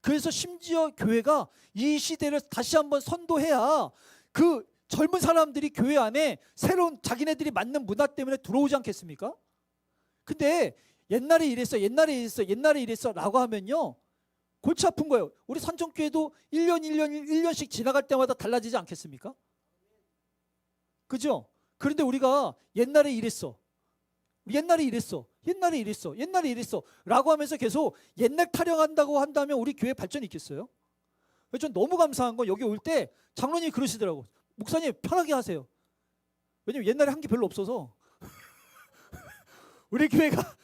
그래서 심지어 교회가 이 시대를 다시 한번 선도해야 그 젊은 사람들이 교회 안에 새로운 자기네들이 맞는 문화 때문에 들어오지 않겠습니까? 근데 옛날에 이랬어 라고 하면요, 골치 아픈 거예요. 우리 산정교회도 1년씩 지나갈 때마다 달라지지 않겠습니까? 그죠? 그런데 우리가 옛날에 이랬어 라고 하면서 계속 옛날 타령한다고 한다면 우리 교회 발전이 있겠어요? 전 너무 감사한 건, 여기 올 때 장로님이 그러시더라고. 목사님, 편하게 하세요. 왜냐면 옛날에 한 게 별로 없어서 우리 교회가,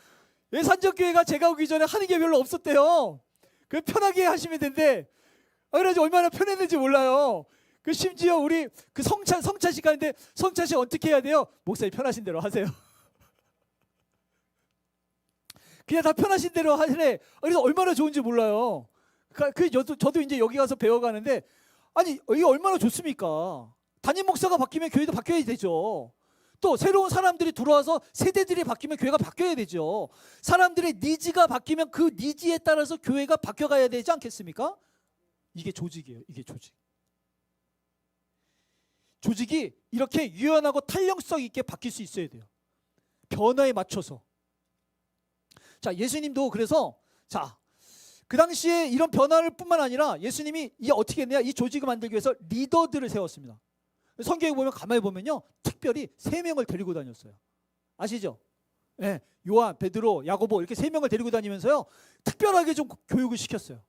산정교회가 제가 오기 전에 하는 게 별로 없었대요. 그 편하게 하시면 된대. 그래서 얼마나 편했는지 몰라요. 그 심지어 우리 그 성찬식 하는데, 성찬식 어떻게 해야 돼요? 목사님 편하신 대로 하세요. 그냥 다 편하신 대로 하시래. 그래서 얼마나 좋은지 몰라요. 저도 이제 여기 가서 배워가는데, 아니 이게 얼마나 좋습니까? 담임 목사가 바뀌면 교회도 바뀌어야 되죠. 또 새로운 사람들이 들어와서 세대들이 바뀌면 교회가 바뀌어야 되죠. 사람들의 니즈가 바뀌면 그 니즈에 따라서 교회가 바뀌어가야 되지 않겠습니까? 이게 조직이에요. 이게 조직. 조직이 이렇게 유연하고 탄력성 있게 바뀔 수 있어야 돼요. 변화에 맞춰서. 자, 예수님도 그래서 그 당시에 이런 변화를 뿐만 아니라 예수님이 어떻게 했냐, 이 조직을 만들기 위해서 리더들을 세웠습니다. 성경에 보면, 가만히 보면요, 특별히 3명을 데리고 다녔어요. 아시죠? 네, 요한, 베드로, 야고보 이렇게 3명을 데리고 다니면서요, 특별하게 좀 교육을 시켰어요.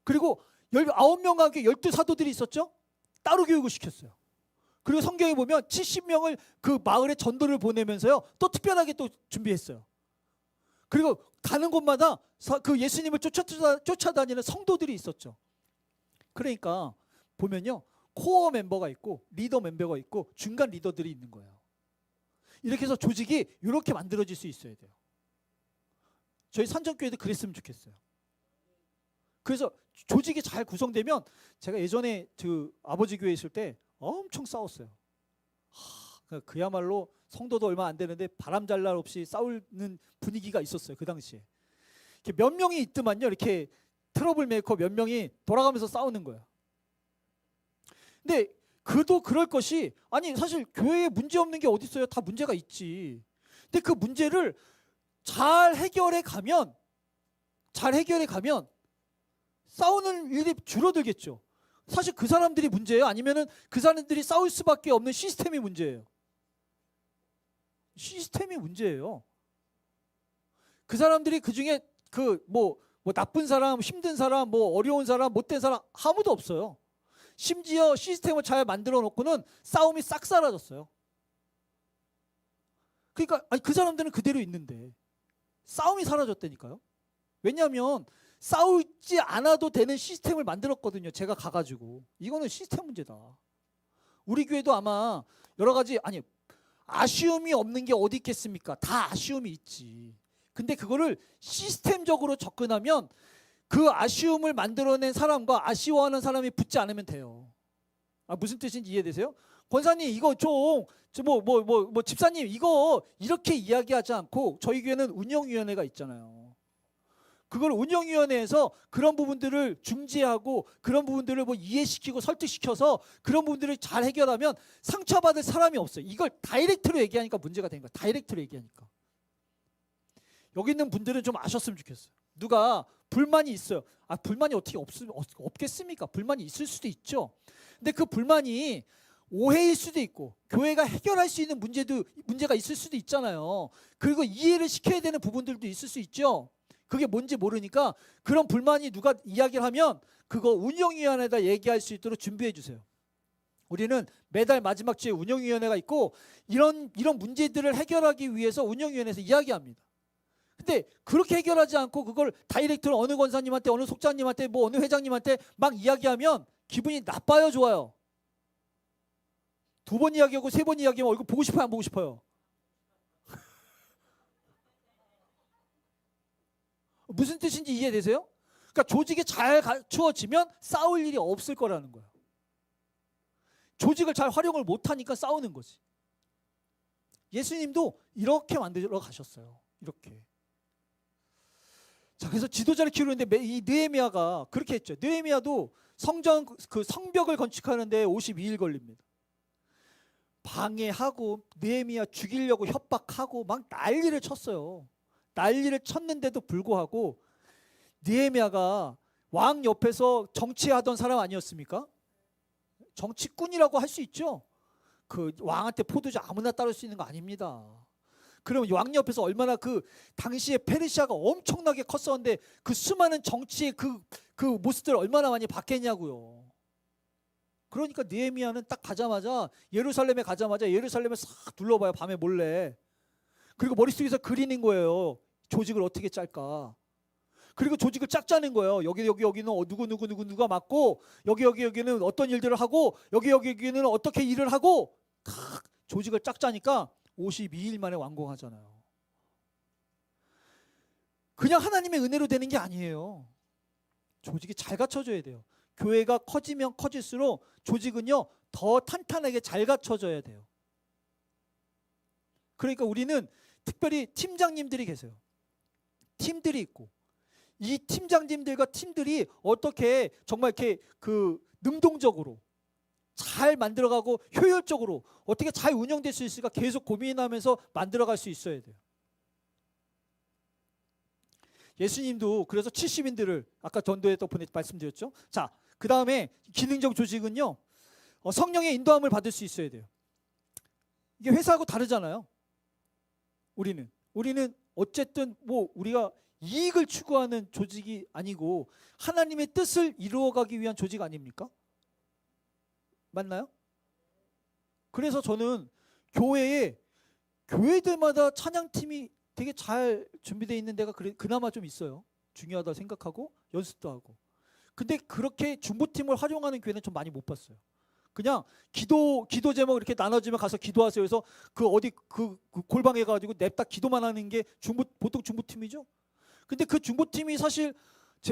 그리고 19명과 함께 12사도들이 있었죠. 따로 교육을 시켰어요. 그리고 성경에 보면 70명을 그 마을에 전도를 보내면서요, 또 특별하게 또 준비했어요. 그리고 가는 곳마다 그 예수님을 쫓아다니는 성도들이 있었죠. 그러니까 보면요, 코어 멤버가 있고 리더 멤버가 있고 중간 리더들이 있는 거예요. 이렇게 해서 조직이 이렇게 만들어질 수 있어야 돼요. 저희 산정교회도 그랬으면 좋겠어요. 그래서 조직이 잘 구성되면, 제가 예전에 그 아버지 교회 있을 때 엄청 싸웠어요. 그야말로 성도도 얼마 안 되는데 바람잘날 없이 싸우는 분위기가 있었어요. 그 당시에 이렇게 몇 명이 있더만요, 이렇게 트러블 메이커 몇 명이 돌아가면서 싸우는 거예요. 근데 그도 그럴 것이, 아니 사실 교회에 문제 없는 게 어디 있어요? 다 문제가 있지. 근데 그 문제를 잘 해결해 가면 싸우는 일이 줄어들겠죠. 사실 그 사람들이 문제예요? 아니면은 그 사람들이 싸울 수밖에 없는 시스템이 문제예요? 시스템이 문제예요. 그 사람들이 그 중에 뭐 나쁜 사람, 힘든 사람, 뭐 어려운 사람, 못된 사람 아무도 없어요. 심지어 시스템을 잘 만들어 놓고는 싸움이 싹 사라졌어요. 그러니까 아니, 그 사람들은 그대로 있는데 싸움이 사라졌다니까요. 왜냐하면 싸우지 않아도 되는 시스템을 만들었거든요. 제가 가가지고. 이거는 시스템 문제다. 우리 교회도 아마 여러 가지, 아니 아쉬움이 없는 게 어디 있겠습니까? 다 아쉬움이 있지. 근데 그거를 시스템적으로 접근하면 그 아쉬움을 만들어낸 사람과 아쉬워하는 사람이 붙지 않으면 돼요. 무슨 뜻인지 이해되세요? 권사님 이거 좀 집사님 이거 이렇게 이야기하지 않고, 저희 교회는 운영위원회가 있잖아요. 그걸 운영위원회에서 그런 부분들을 중재하고 그런 부분들을 이해시키고 설득시켜서 그런 부분들을 잘 해결하면 상처받을 사람이 없어요. 이걸 다이렉트로 얘기하니까 문제가 된 거예요. 다이렉트로 얘기하니까. 여기 있는 분들은 좀 아셨으면 좋겠어요. 누가 불만이 있어요. 불만이 어떻게 없겠습니까? 불만이 있을 수도 있죠. 근데 그 불만이 오해일 수도 있고 교회가 해결할 수 있는 문제가 있을 수도 있잖아요. 그리고 이해를 시켜야 되는 부분들도 있을 수 있죠. 그게 뭔지 모르니까 그런 불만이 누가 이야기를 하면 그거 운영위원회에다 얘기할 수 있도록 준비해 주세요. 우리는 매달 마지막 주에 운영위원회가 있고 이런 문제들을 해결하기 위해서 운영위원회에서 이야기합니다. 근데 그렇게 해결하지 않고 그걸 다이렉트로 어느 권사님한테, 어느 속장님한테, 어느 회장님한테 막 이야기하면 기분이 나빠요, 좋아요? 2번 이야기하고 3번 이야기하면 얼굴 보고 싶어요, 안 보고 싶어요? 무슨 뜻인지 이해되세요? 그러니까 조직이 잘 갖추어지면 싸울 일이 없을 거라는 거예요. 조직을 잘 활용을 못하니까 싸우는 거지. 예수님도 이렇게 만들어 가셨어요. 이렇게. 자, 그래서 지도자를 키우는데 이 느헤미야가 그렇게 했죠. 느헤미야도 성벽을 건축하는데 52일 걸립니다. 방해하고 느헤미야 죽이려고 협박하고 막 난리를 쳤어요. 난리를 쳤는데도 불구하고 느헤미야가 왕 옆에서 정치하던 사람 아니었습니까? 정치꾼이라고 할 수 있죠. 그 왕한테 포도주 아무나 따를 수 있는 거 아닙니다. 그럼 왕 옆에서 얼마나 그 당시에 페르시아가 엄청나게 컸었는데 그 수많은 정치의 그 모습들을 얼마나 많이 봤겠냐고요. 그러니까 느헤미야는 딱 예루살렘에 가자마자 예루살렘을 싹 둘러봐요. 밤에 몰래. 그리고 머릿속에서 그리는 거예요. 조직을 어떻게 짤까. 그리고 조직을 짝짜는 거예요. 여기는 누가 맡고 여기는 어떤 일들을 하고 여기는 어떻게 일을 하고 딱 조직을 짝짜니까 52일 만에 완공하잖아요. 그냥 하나님의 은혜로 되는 게 아니에요. 조직이 잘 갖춰져야 돼요. 교회가 커지면 커질수록 조직은요 더 탄탄하게 잘 갖춰져야 돼요. 그러니까 우리는 특별히 팀장님들이 계세요. 팀들이 있고 이 팀장님들과 팀들이 어떻게 정말 이렇게 능동적으로 잘 만들어가고 효율적으로 어떻게 잘 운영될 수 있을까 계속 고민하면서 만들어갈 수 있어야 돼요. 예수님도 그래서 70인들을 아까 전도에 또 말씀드렸죠. 자, 그 다음에 기능적 조직은요 성령의 인도함을 받을 수 있어야 돼요. 이게 회사하고 다르잖아요. 우리는 어쨌든 우리가 이익을 추구하는 조직이 아니고 하나님의 뜻을 이루어가기 위한 조직 아닙니까? 맞나요? 그래서 저는 교회들마다 찬양팀이 되게 잘 준비되어 있는 데가 그나마 좀 있어요. 중요하다 생각하고 연습도 하고. 근데 그렇게 중보팀을 활용하는 교회는 좀 많이 못 봤어요. 그냥 기도 제목 이렇게 나눠지면 가서 기도하세요. 그래서 그 골방에 가지고 냅다 기도만 하는 게 보통 중보팀이죠. 근데 그 중보팀이 사실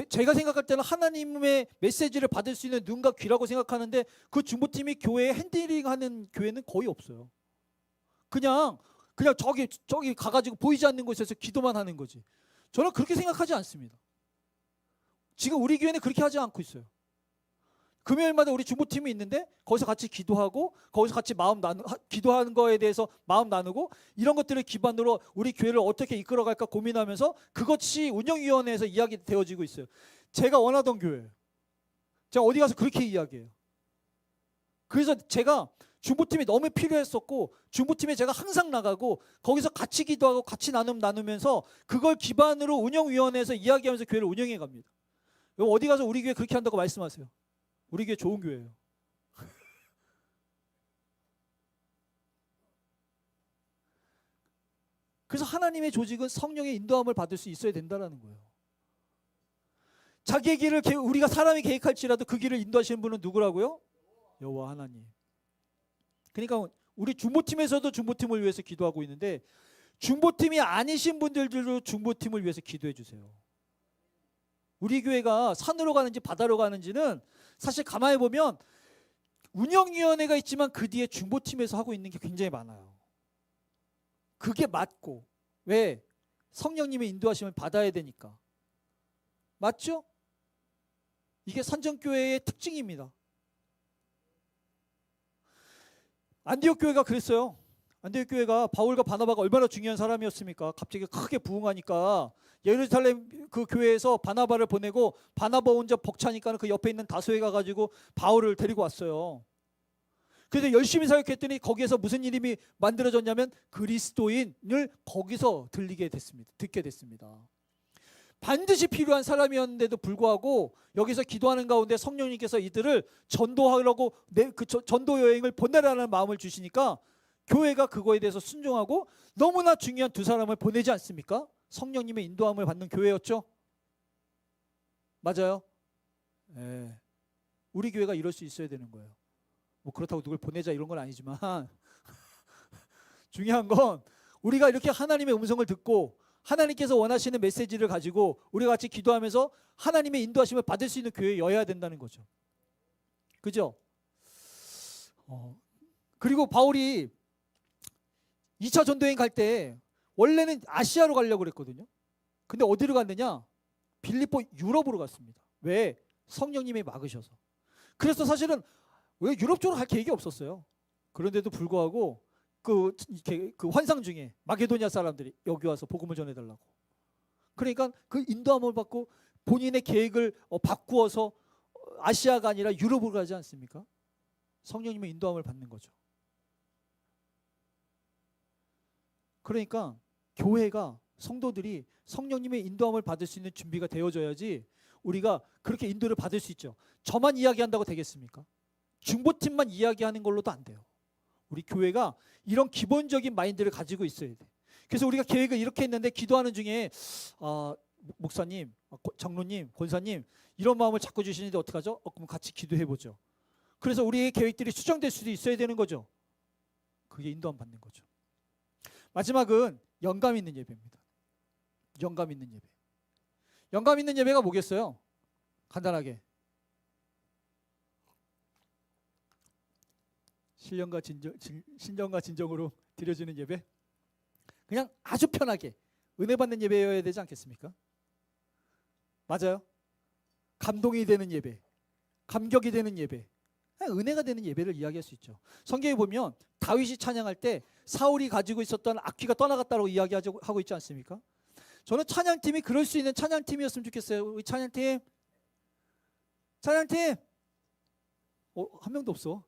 제가 생각할 때는 하나님의 메시지를 받을 수 있는 눈과 귀라고 생각하는데 그 중보팀이 교회에 핸들링하는 교회는 거의 없어요. 그냥 저기 가가지고 보이지 않는 곳에서 기도만 하는 거지. 저는 그렇게 생각하지 않습니다. 지금 우리 교회는 그렇게 하지 않고 있어요. 금요일마다 우리 중보팀이 있는데 거기서 같이 기도하고 거기서 같이 기도하는 거에 대해서 마음 나누고 이런 것들을 기반으로 우리 교회를 어떻게 이끌어갈까 고민하면서 그것이 운영위원회에서 이야기되어지고 있어요. 제가 원하던 교회예요. 제가 어디 가서 그렇게 이야기해요. 그래서 제가 중보팀이 너무 필요했었고 중보팀에 제가 항상 나가고 거기서 같이 기도하고 같이 나누면서 그걸 기반으로 운영위원회에서 이야기하면서 교회를 운영해 갑니다. 어디 가서 우리 교회 그렇게 한다고 말씀하세요. 우리 교회 좋은 교회예요. 그래서 하나님의 조직은 성령의 인도함을 받을 수 있어야 된다는 거예요. 자기의 길을 우리가 사람이 계획할지라도 그 길을 인도하시는 분은 누구라고요? 여호와 하나님. 그러니까 우리 중보팀에서도 중보팀을 위해서 기도하고 있는데 중보팀이 아니신 분들도 중보팀을 위해서 기도해 주세요. 우리 교회가 산으로 가는지 바다로 가는지는 사실 가만히 보면 운영위원회가 있지만 그 뒤에 중보팀에서 하고 있는 게 굉장히 많아요. 그게 맞고 왜? 성령님의 인도하심을 받아야 되니까. 맞죠? 이게 산정교회의 특징입니다. 안디옥 교회가 그랬어요. 안디옥 교회가 바울과 바나바가 얼마나 중요한 사람이었습니까? 갑자기 크게 부흥하니까 예루살렘 그 교회에서 바나바를 보내고 바나바 혼자 벅차니까 그 옆에 있는 다소에 가가지고 바울을 데리고 왔어요. 그래서 열심히 사역했더니 거기에서 무슨 이름이 만들어졌냐면 그리스도인을 거기서 듣게 됐습니다. 반드시 필요한 사람이었는데도 불구하고 여기서 기도하는 가운데 성령님께서 이들을 전도하려고 전도 여행을 보내라는 마음을 주시니까 교회가 그거에 대해서 순종하고 너무나 중요한 두 사람을 보내지 않습니까? 성령님의 인도함을 받는 교회였죠. 맞아요. 네. 우리 교회가 이럴 수 있어야 되는 거예요. 뭐 그렇다고 누굴 보내자 이런 건 아니지만 중요한 건 우리가 이렇게 하나님의 음성을 듣고 하나님께서 원하시는 메시지를 가지고 우리가 같이 기도하면서 하나님의 인도하심을 받을 수 있는 교회여야 된다는 거죠. 그죠? 그리고 바울이 2차 전도여행 갈 때 원래는 아시아로 가려고 그랬거든요. 근데 어디로 갔느냐? 빌립보 유럽으로 갔습니다. 왜? 성령님이 막으셔서. 그래서 사실은 왜 유럽 쪽으로 갈 계획이 없었어요. 그런데도 불구하고 그 환상 중에 마게도니아 사람들이 여기 와서 복음을 전해달라고. 그러니까 그 인도함을 받고 본인의 계획을 바꾸어서 아시아가 아니라 유럽으로 가지 않습니까? 성령님의 인도함을 받는 거죠. 그러니까 교회가 성도들이 성령님의 인도함을 받을 수 있는 준비가 되어져야지 우리가 그렇게 인도를 받을 수 있죠. 저만 이야기한다고 되겠습니까? 중보팀만 이야기하는 걸로도 안 돼요. 우리 교회가 이런 기본적인 마인드를 가지고 있어야 돼. 그래서 우리가 계획을 이렇게 했는데 기도하는 중에 목사님, 장로님, 권사님 이런 마음을 자꾸 주시는데 어떡하죠? 그럼 같이 기도해보죠. 그래서 우리의 계획들이 수정될 수도 있어야 되는 거죠. 그게 인도함 받는 거죠. 마지막은 영감 있는 예배입니다. 영감 있는 예배. 영감 있는 예배가 뭐겠어요? 간단하게 신령과 진정으로 드려지는 예배. 그냥 아주 편하게 은혜 받는 예배여야 되지 않겠습니까? 맞아요. 감동이 되는 예배, 감격이 되는 예배, 은혜가 되는 예배를 이야기할 수 있죠. 성경에 보면 다윗이 찬양할 때 사울이 가지고 있었던 악귀가 떠나갔다고 이야기하고 있지 않습니까? 저는 찬양팀이 그럴 수 있는 찬양팀이었으면 좋겠어요. 우리 찬양팀 한 명도 없어.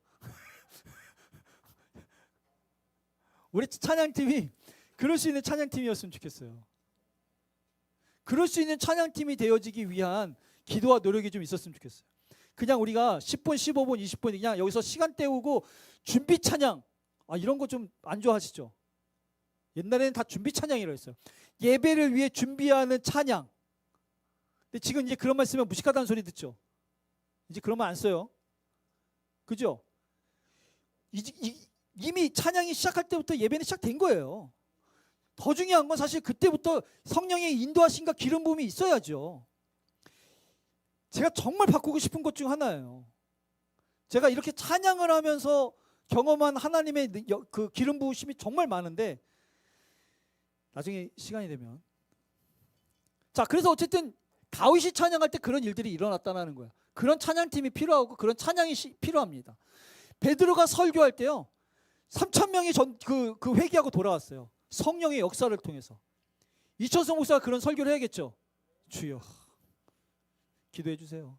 우리 찬양팀이 그럴 수 있는 찬양팀이었으면 좋겠어요. 그럴 수 있는 찬양팀이 되어지기 위한 기도와 노력이 좀 있었으면 좋겠어요. 그냥 우리가 10분, 15분, 20분 그냥 여기서 시간 때우고 준비 찬양, 이런 거 좀 안 좋아하시죠? 옛날에는 다 준비 찬양이라고 했어요. 예배를 위해 준비하는 찬양. 근데 지금 이제 그런 말 쓰면 무식하다는 소리 듣죠? 이제 그런 말 안 써요. 그죠? 이미 찬양이 시작할 때부터 예배는 시작된 거예요. 더 중요한 건 사실 그때부터 성령의 인도하심과 기름 부음이 있어야죠. 제가 정말 바꾸고 싶은 것 중 하나예요. 제가 이렇게 찬양을 하면서 경험한 하나님의 그 기름 부으심이 정말 많은데 나중에 시간이 되면 자, 그래서 어쨌든 다윗이 찬양할 때 그런 일들이 일어났다는 거야. 그런 찬양팀이 필요하고 그런 찬양이 필요합니다. 베드로가 설교할 때요 3,000명이 그 회개하고 돌아왔어요. 성령의 역사를 통해서. 이천성 목사가 그런 설교를 해야겠죠. 주여 기도해 주세요.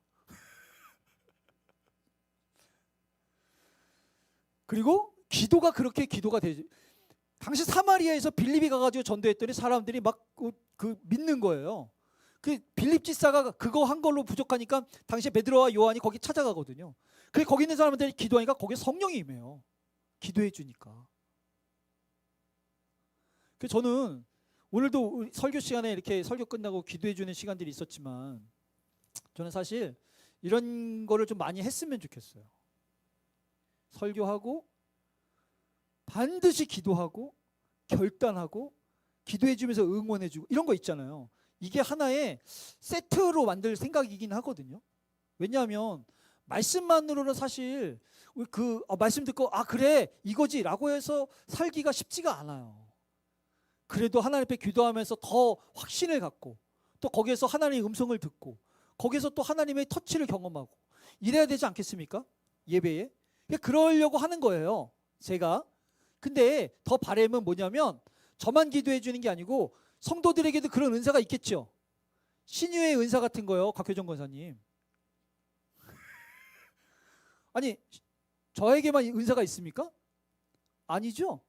그리고 기도가 그렇게 기도가 되지. 당시 사마리아에서 빌립이 가가지고 전도했더니 사람들이 막 믿는 거예요. 그 빌립 지사가 그거 한 걸로 부족하니까 당시 베드로와 요한이 거기 찾아가거든요. 그래 거기 있는 사람들이 기도하니까 거기에 성령이 임해요. 기도해 주니까. 그래서 저는 오늘도 설교 시간에 이렇게 설교 끝나고 기도해 주는 시간들이 있었지만 저는 사실 이런 거를 좀 많이 했으면 좋겠어요. 설교하고 반드시 기도하고 결단하고 기도해 주면서 응원해 주고 이런 거 있잖아요. 이게 하나의 세트로 만들 생각이긴 하거든요. 왜냐하면 말씀만으로는 사실 말씀 듣고 그래 이거지 라고 해서 살기가 쉽지가 않아요. 그래도 하나님 앞에 기도하면서 더 확신을 갖고 또 거기에서 하나님의 음성을 듣고 거기에서 또 하나님의 터치를 경험하고 이래야 되지 않겠습니까? 예배에. 그러려고 하는 거예요. 제가. 근데 더 바람은 뭐냐면 저만 기도해 주는 게 아니고 성도들에게도 그런 은사가 있겠죠. 신유의 은사 같은 거요. 곽효정 권사님. 아니 저에게만 은사가 있습니까? 아니죠.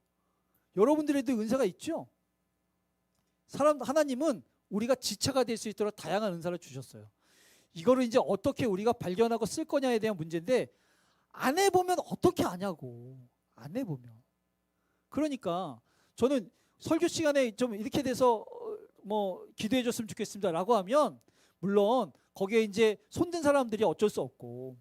여러분들에도 은사가 있죠. 하나님은 우리가 지체가 될 수 있도록 다양한 은사를 주셨어요. 이거를 이제 어떻게 우리가 발견하고 쓸 거냐에 대한 문제인데 안 해보면 어떻게 아냐고. 안 해보면. 그러니까 저는 설교 시간에 좀 이렇게 돼서 뭐 기도해 줬으면 좋겠습니다 라고 하면 물론 거기에 이제 손든 사람들이 어쩔 수 없고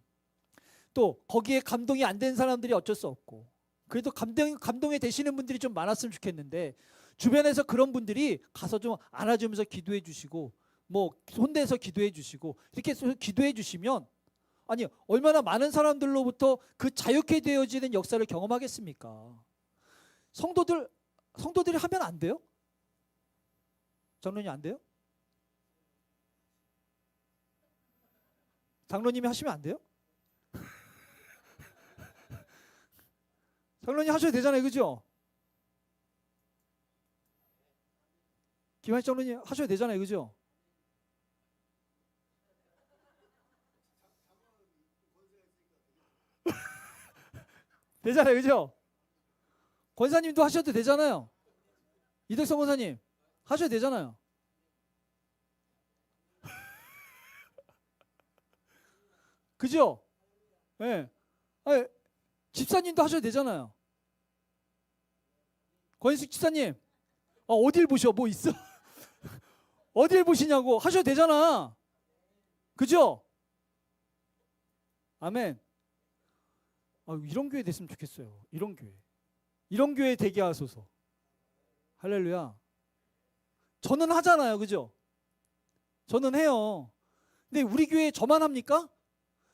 또 거기에 감동이 안 된 사람들이 어쩔 수 없고 그래도 감동이 되시는 분들이 좀 많았으면 좋겠는데 주변에서 그런 분들이 가서 좀 안아주면서 기도해 주시고 뭐 손대서 기도해 주시고 이렇게 기도해 주시면 아니 얼마나 많은 사람들로부터 그 자유케 되어지는 역사를 경험하겠습니까? 성도들이 하면 안 돼요? 장로님 안 돼요? 장로님이 하시면 안 돼요? 장로님 하셔도 되잖아요, 그죠? 김한식 장로님 하셔도 되잖아요, 그죠? 되잖아요, 그죠? 권사님도 하셔도 되잖아요. 이덕성 권사님 하셔도 되잖아요. 그죠? 예. 네. 집사님도 하셔도 되잖아요. 권식 집사님 어딜 보셔? 뭐 있어? 어딜 보시냐고. 하셔도 되잖아. 그죠? 아멘. 이런 교회 됐으면 좋겠어요. 이런 교회 되게 하소서. 할렐루야. 저는 하잖아요, 그죠? 저는 해요. 근데 우리 교회 저만 합니까?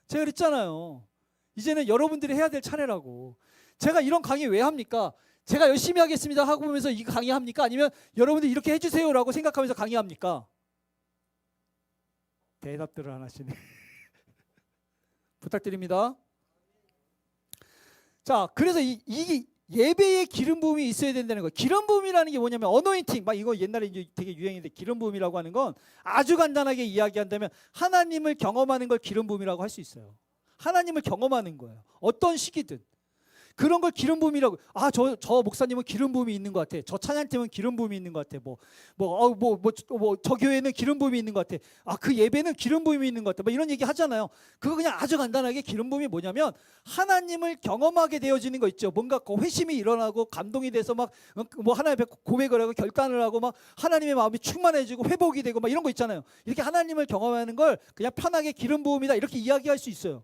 제가 그랬잖아요. 이제는 여러분들이 해야 될 차례라고. 제가 이런 강의 왜 합니까? 제가 열심히 하겠습니다 하고 보면서 이 강의 합니까? 아니면 여러분들 이렇게 해주세요라고 생각하면서 강의합니까? 대답들을 안 하시네. 부탁드립니다. 자, 그래서 이 예배에 기름 부음이 있어야 된다는 거예요. 기름 부음이라는 게 뭐냐면 어노인팅, 막 이거 옛날에 이제 되게 유행인데 기름 부음이라고 하는 건 아주 간단하게 이야기한다면 하나님을 경험하는 걸 기름 부음이라고 할 수 있어요. 하나님을 경험하는 거예요. 어떤 시기든. 그런 걸 기름 부음이라고. 아, 저 목사님은 기름 부음이 있는 것 같아. 저 찬양팀은 기름 부음이 있는 것 같아. 저 교회는 기름 부음이 있는 것 같아. 아, 그 예배는 기름 부음이 있는 것 같아. 뭐 이런 얘기 하잖아요. 그거 그냥 아주 간단하게 기름 부음이 뭐냐면 하나님을 경험하게 되어지는 거 있죠. 뭔가 그 회심이 일어나고 감동이 돼서 막 뭐 하나님 앞에 고백을 하고 결단을 하고 막 하나님의 마음이 충만해지고 회복이 되고 막 이런 거 있잖아요. 이렇게 하나님을 경험하는 걸 그냥 편하게 기름 부음이다 이렇게 이야기할 수 있어요.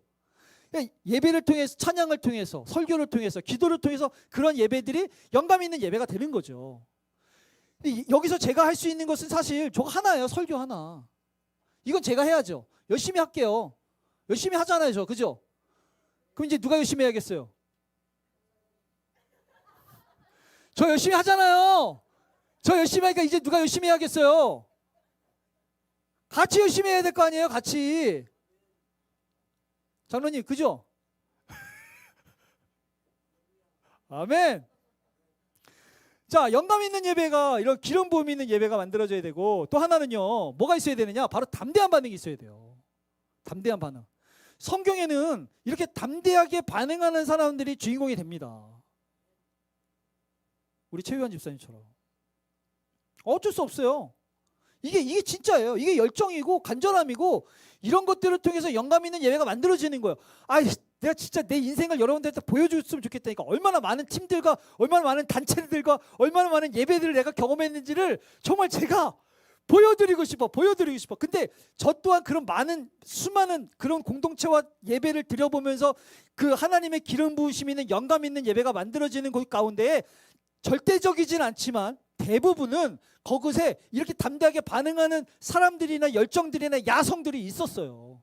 예배를 통해서, 찬양을 통해서, 설교를 통해서, 기도를 통해서 그런 예배들이 영감 있는 예배가 되는 거죠. 여기서 제가 할 수 있는 것은 사실 저거 하나예요. 설교 하나. 이건 제가 해야죠. 열심히 할게요. 열심히 하잖아요, 저. 그죠? 그럼 이제 누가 열심히 해야겠어요? 저 열심히 하잖아요. 저 열심히 하니까 이제 누가 열심히 해야겠어요? 같이 열심히 해야 될 거 아니에요? 같이. 장로님, 그죠? 아멘. 자, 영감 있는 예배가, 이런 기름 부음 있는 예배가 만들어져야 되고, 또 하나는요, 뭐가 있어야 되느냐? 바로 담대한 반응이 있어야 돼요. 담대한 반응. 성경에는 이렇게 담대하게 반응하는 사람들이 주인공이 됩니다. 우리 최유한 집사님처럼. 어쩔 수 없어요. 이게 진짜예요. 이게 열정이고 간절함이고 이런 것들을 통해서 영감 있는 예배가 만들어지는 거예요. 아, 내가 진짜 내 인생을 여러분들한테 보여줬으면 좋겠다니까. 얼마나 많은 팀들과 얼마나 많은 단체들과 얼마나 많은 예배들을 내가 경험했는지를 정말 제가 보여드리고 싶어. 근데 저 또한 그런 수많은 그런 공동체와 예배를 드려보면서 그 하나님의 기름 부으심 있는 영감 있는 예배가 만들어지는 것 가운데 절대적이진 않지만 대부분은 그것에 이렇게 담대하게 반응하는 사람들이나 열정들이나 야성들이 있었어요.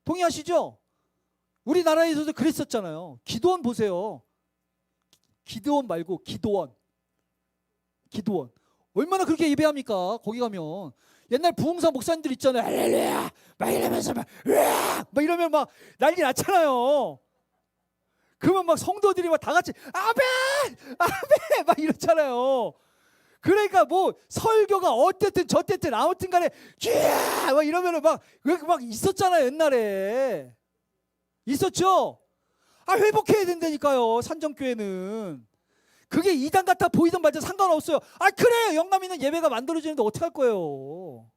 동의하시죠? 우리나라에서도 그랬었잖아요. 기도원 보세요. 기도원 말고 기도원. 얼마나 그렇게 예배합니까? 거기 가면 옛날 부흥사 목사님들 있잖아요. 할렐루야 막 이러면서 막 이러면 막 난리 났잖아요. 그러면 막 성도들이 막 다 같이 아멘 막 이렇잖아요. 그러니까 뭐 설교가 어쨌든 저쨌든 아무튼 간에 쥐야 막 이러면은 막 있었잖아요. 옛날에 있었죠. 아, 회복해야 된다니까요. 산정교회는. 그게 이단 같아 보이던 말든 상관없어요. 아, 그래 영감 있는 예배가 만들어지는데 어떡할 거예요.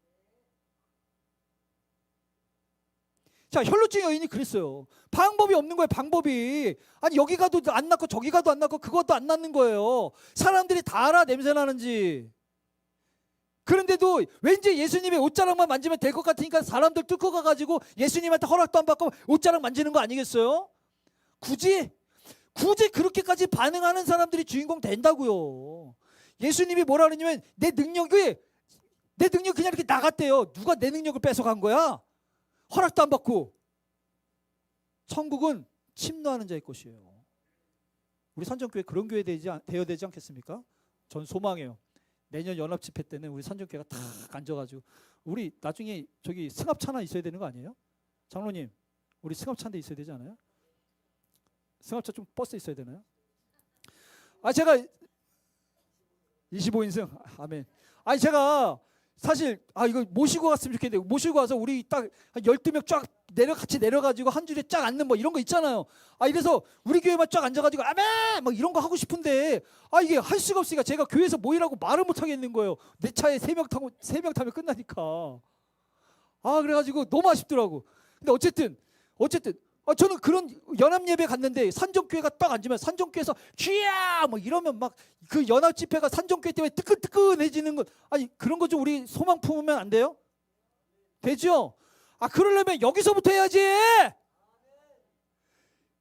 자, 혈루증 여인이 그랬어요. 방법이 없는 거예요. 방법이. 아니, 여기 가도 안 낫고 저기 가도 안 낫고 그것도 안 낫는 거예요. 사람들이 다 알아, 냄새 나는지. 그런데도 왠지 예수님의 옷자락만 만지면 될 것 같으니까 사람들 뚫고 가가지고 예수님한테 허락도 안 받고 옷자락 만지는 거 아니겠어요? 굳이 그렇게까지 반응하는 사람들이 주인공 된다고요. 예수님이 뭐라 그러냐면 내 능력이 그냥 이렇게 나갔대요. 누가 내 능력을 뺏어간 거야? 허락도 안 받고. 천국은 침노하는 자의 것이에요. 우리 산정교회 그런 교회 되어야 되지 않겠습니까? 전 소망해요. 내년 연합집회 때는 우리 산정교회가 다 앉아가지고 우리 나중에 저기 승합차 하나 있어야 되는 거 아니에요? 장로님, 우리 승합차 한 대 있어야 되지 않아요? 승합차 좀 버스 있어야 되나요? 아, 제가 25인승 아멘. 아니, 제가 사실 이거 모시고 갔으면 좋겠는데 모시고 와서 우리 딱 한 12명 쫙 같이 내려가지고 한 줄에 쫙 앉는 뭐 이런 거 있잖아요. 이래서 우리 교회만 쫙 앉아가지고 아멘 막 이런 거 하고 싶은데 이게 할 수가 없으니까 제가 교회에서 모이라고 말을 못 하겠는 거예요. 내 차에 3명 타면 끝나니까. 그래가지고 너무 아쉽더라고. 근데 어쨌든 저는 그런 연합 예배 갔는데 산정교회가 딱 앉으면 산정교회에서 쥐야 뭐 이러면 막 그 연합 집회가 산정교회 때문에 뜨끈뜨끈해지는 것. 아니, 그런 거 좀 우리 소망 품으면 안 돼요? 되죠? 그러려면 여기서부터 해야지.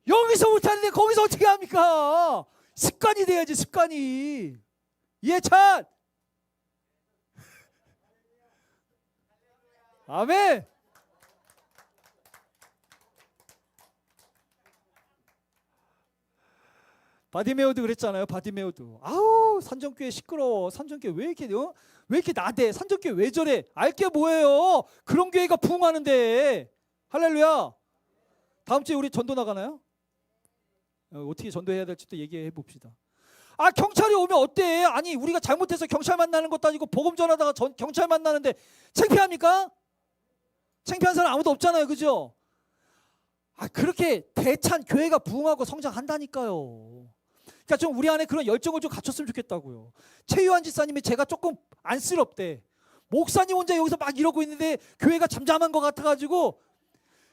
여기서부터 하는데 거기서 어떻게 합니까? 습관이 돼야지, 습관이. 이해찬 아멘. 바디메오도 그랬잖아요. 바디메오도. 아우, 산정교회 시끄러워. 산정교회 왜 이렇게 나대? 산정교회 왜 저래? 알게 뭐예요? 그런 교회가 부흥하는데. 할렐루야. 다음 주에 우리 전도 나가나요? 어떻게 전도해야 될지 또 얘기해 봅시다. 경찰이 오면 어때? 아니, 우리가 잘못해서 경찰 만나는 것도 아니고 복음 전하다가 경찰 만나는데 창피합니까? 창피한 사람 아무도 없잖아요. 그죠? 그렇게 대찬 교회가 부흥하고 성장한다니까요. 그러니까 좀 우리 안에 그런 열정을 좀 갖췄으면 좋겠다고요. 최유한 집사님이 제가 조금 안쓰럽대. 목사님 혼자 여기서 막 이러고 있는데 교회가 잠잠한 것 같아가지고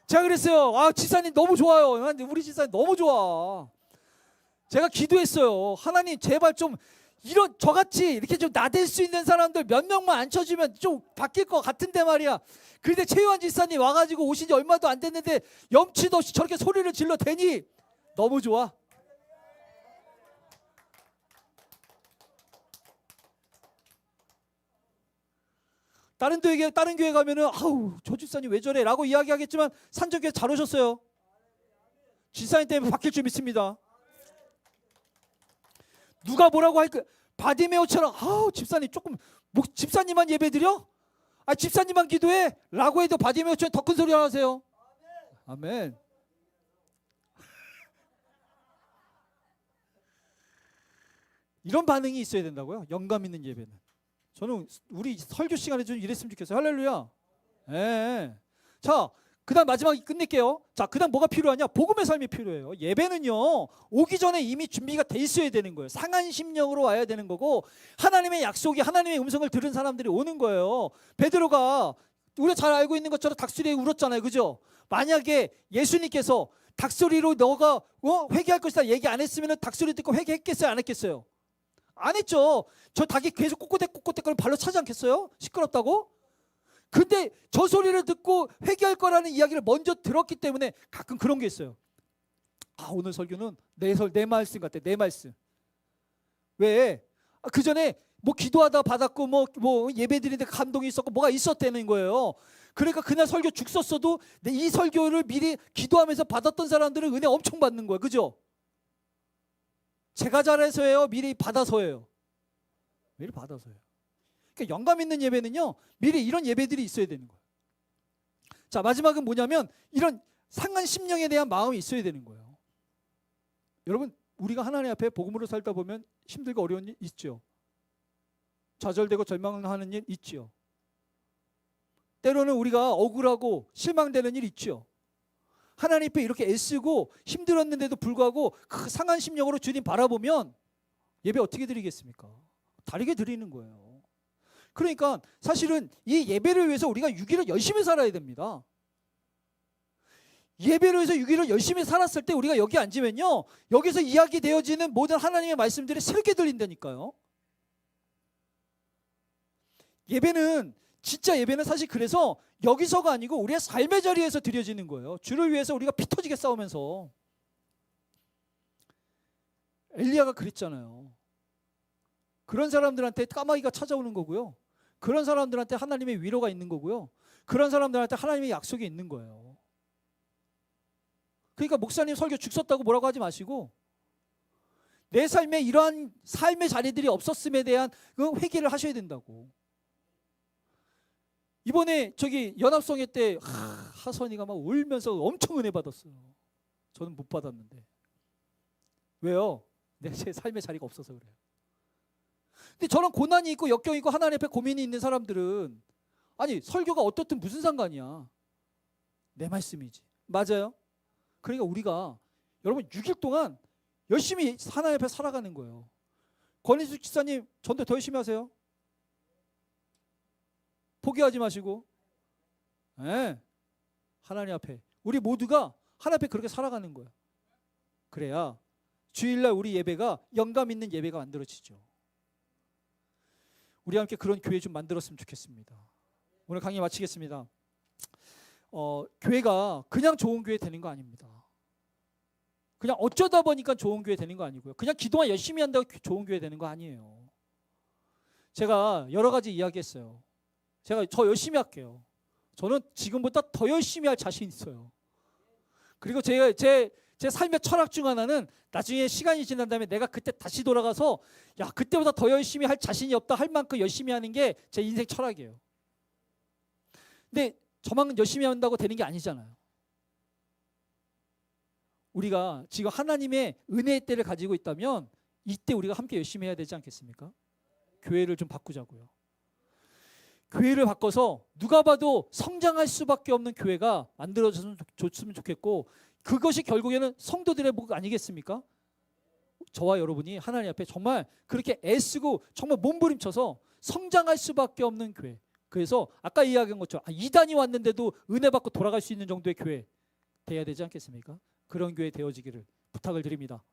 제가 그랬어요. 집사님 너무 좋아요. 우리 집사님 너무 좋아. 제가 기도했어요. 하나님 제발 좀 이런 저같이 이렇게 좀 나댈 수 있는 사람들 몇 명만 앉혀주면 좀 바뀔 것 같은데 말이야. 그런데 최유한 집사님 와가지고 오신 지 얼마도 안 됐는데 염치도 없이 저렇게 소리를 질러대니 너무 좋아. 다른 교회 가면은 아우 저 집사님 왜 저래 라고 이야기하겠지만 산적교회 잘 오셨어요. 집사님 때문에 바뀔 줄 믿습니다. 누가 뭐라고 할까? 바디메오처럼 아우 집사님 조금 집사님만 예배드려? 집사님만 기도해? 라고 해도 바디메오처럼 더 큰 소리 하세요. 아멘. 이런 반응이 있어야 된다고요. 영감 있는 예배는. 저는 우리 설교 시간에 좀 이랬으면 좋겠어요. 할렐루야. 예. 자, 그다음 마지막에 끝낼게요. 자, 그다음 뭐가 필요하냐? 복음의 삶이 필요해요. 예배는요, 오기 전에 이미 준비가 돼 있어야 되는 거예요. 상한 심령으로 와야 되는 거고, 하나님의 약속이, 하나님의 음성을 들은 사람들이 오는 거예요. 베드로가 우리가 잘 알고 있는 것처럼 닭소리에 울었잖아요. 그죠? 만약에 예수님께서 닭소리로 너가 회개할 것이다 얘기 안 했으면 닭소리 듣고 회개했겠어요? 안 했겠어요? 안 했죠. 저 닭이 계속 꼬꼬댁 그럼 발로 차지 않겠어요? 시끄럽다고? 근데 저 소리를 듣고 회개할 거라는 이야기를 먼저 들었기 때문에 가끔 그런 게 있어요. 오늘 설교는 내 말씀 같아. 내 말씀. 왜? 그 전에 뭐 기도하다 받았고 뭐 예배 드리는데 감동이 있었고 뭐가 있었다는 거예요. 그러니까 그날 설교 죽 썼어도 이 설교를 미리 기도하면서 받았던 사람들은 은혜 엄청 받는 거예요. 그죠? 제가 잘해서예요? 미리 받아서예요? 미리 받아서예요. 그러니까 영감 있는 예배는요, 미리 이런 예배들이 있어야 되는 거예요. 자, 마지막은 뭐냐면 이런 상한 심령에 대한 마음이 있어야 되는 거예요. 여러분, 우리가 하나님 앞에 복음으로 살다 보면 힘들고 어려운 일 있죠. 좌절되고 절망하는 일 있죠. 때로는 우리가 억울하고 실망되는 일 있죠. 하나님 앞에 이렇게 애쓰고 힘들었는데도 불구하고 그 상한 심령으로 주님 바라보면 예배 어떻게 드리겠습니까? 다르게 드리는 거예요. 그러니까 사실은 이 예배를 위해서 우리가 6일을 열심히 살아야 됩니다. 예배를 위해서 6일을 열심히 살았을 때 우리가 여기 앉으면요, 여기서 이야기되어지는 모든 하나님의 말씀들이 새롭게 들린다니까요. 진짜 예배는 사실 그래서 여기서가 아니고 우리의 삶의 자리에서 드려지는 거예요. 주를 위해서 우리가 피 터지게 싸우면서. 엘리야가 그랬잖아요. 그런 사람들한테 까마귀가 찾아오는 거고요. 그런 사람들한테 하나님의 위로가 있는 거고요. 그런 사람들한테 하나님의 약속이 있는 거예요. 그러니까 목사님 설교 죽 썼다고 뭐라고 하지 마시고 내 삶에 이러한 삶의 자리들이 없었음에 대한 회개를 하셔야 된다고. 이번에 연합성회 때 하선이가 막 울면서 엄청 은혜 받았어요. 저는 못 받았는데. 왜요? 제 삶의 자리가 없어서 그래요. 근데 저런 고난이 있고 역경이 있고 하나님 앞에 고민이 있는 사람들은 설교가 어떻든 무슨 상관이야. 내 말씀이지. 맞아요? 그러니까 우리가 여러분 6일 동안 열심히 하나님 앞에 살아가는 거예요. 권인숙 집사님 전도 더 열심히 하세요. 포기하지 마시고. 네. 하나님 앞에 우리 모두가 하나님 앞에 그렇게 살아가는 거예요. 그래야 주일날 우리 예배가 영감 있는 예배가 만들어지죠. 우리 함께 그런 교회 좀 만들었으면 좋겠습니다. 오늘 강의 마치겠습니다. 교회가 그냥 좋은 교회 되는 거 아닙니다. 그냥 어쩌다 보니까 좋은 교회 되는 거 아니고요. 그냥 기도만 열심히 한다고 좋은 교회 되는 거 아니에요. 제가 여러 가지 이야기했어요. 저 열심히 할게요. 저는 지금보다 더 열심히 할 자신 있어요. 그리고 제 삶의 철학 중 하나는 나중에 시간이 지난 다음에 내가 그때 다시 돌아가서 그때보다 더 열심히 할 자신이 없다 할 만큼 열심히 하는 게 제 인생 철학이에요. 근데 저만 열심히 한다고 되는 게 아니잖아요. 우리가 지금 하나님의 은혜의 때를 가지고 있다면 이때 우리가 함께 열심히 해야 되지 않겠습니까? 교회를 좀 바꾸자고요. 교회를 바꿔서 누가 봐도 성장할 수밖에 없는 교회가 만들어졌으면 좋겠고, 그것이 결국에는 성도들의 복 아니겠습니까? 저와 여러분이 하나님 앞에 정말 그렇게 애쓰고 정말 몸부림쳐서 성장할 수밖에 없는 교회. 그래서 아까 이야기한 것처럼 이단이 왔는데도 은혜 받고 돌아갈 수 있는 정도의 교회 돼야 되지 않겠습니까? 그런 교회 되어지기를 부탁을 드립니다.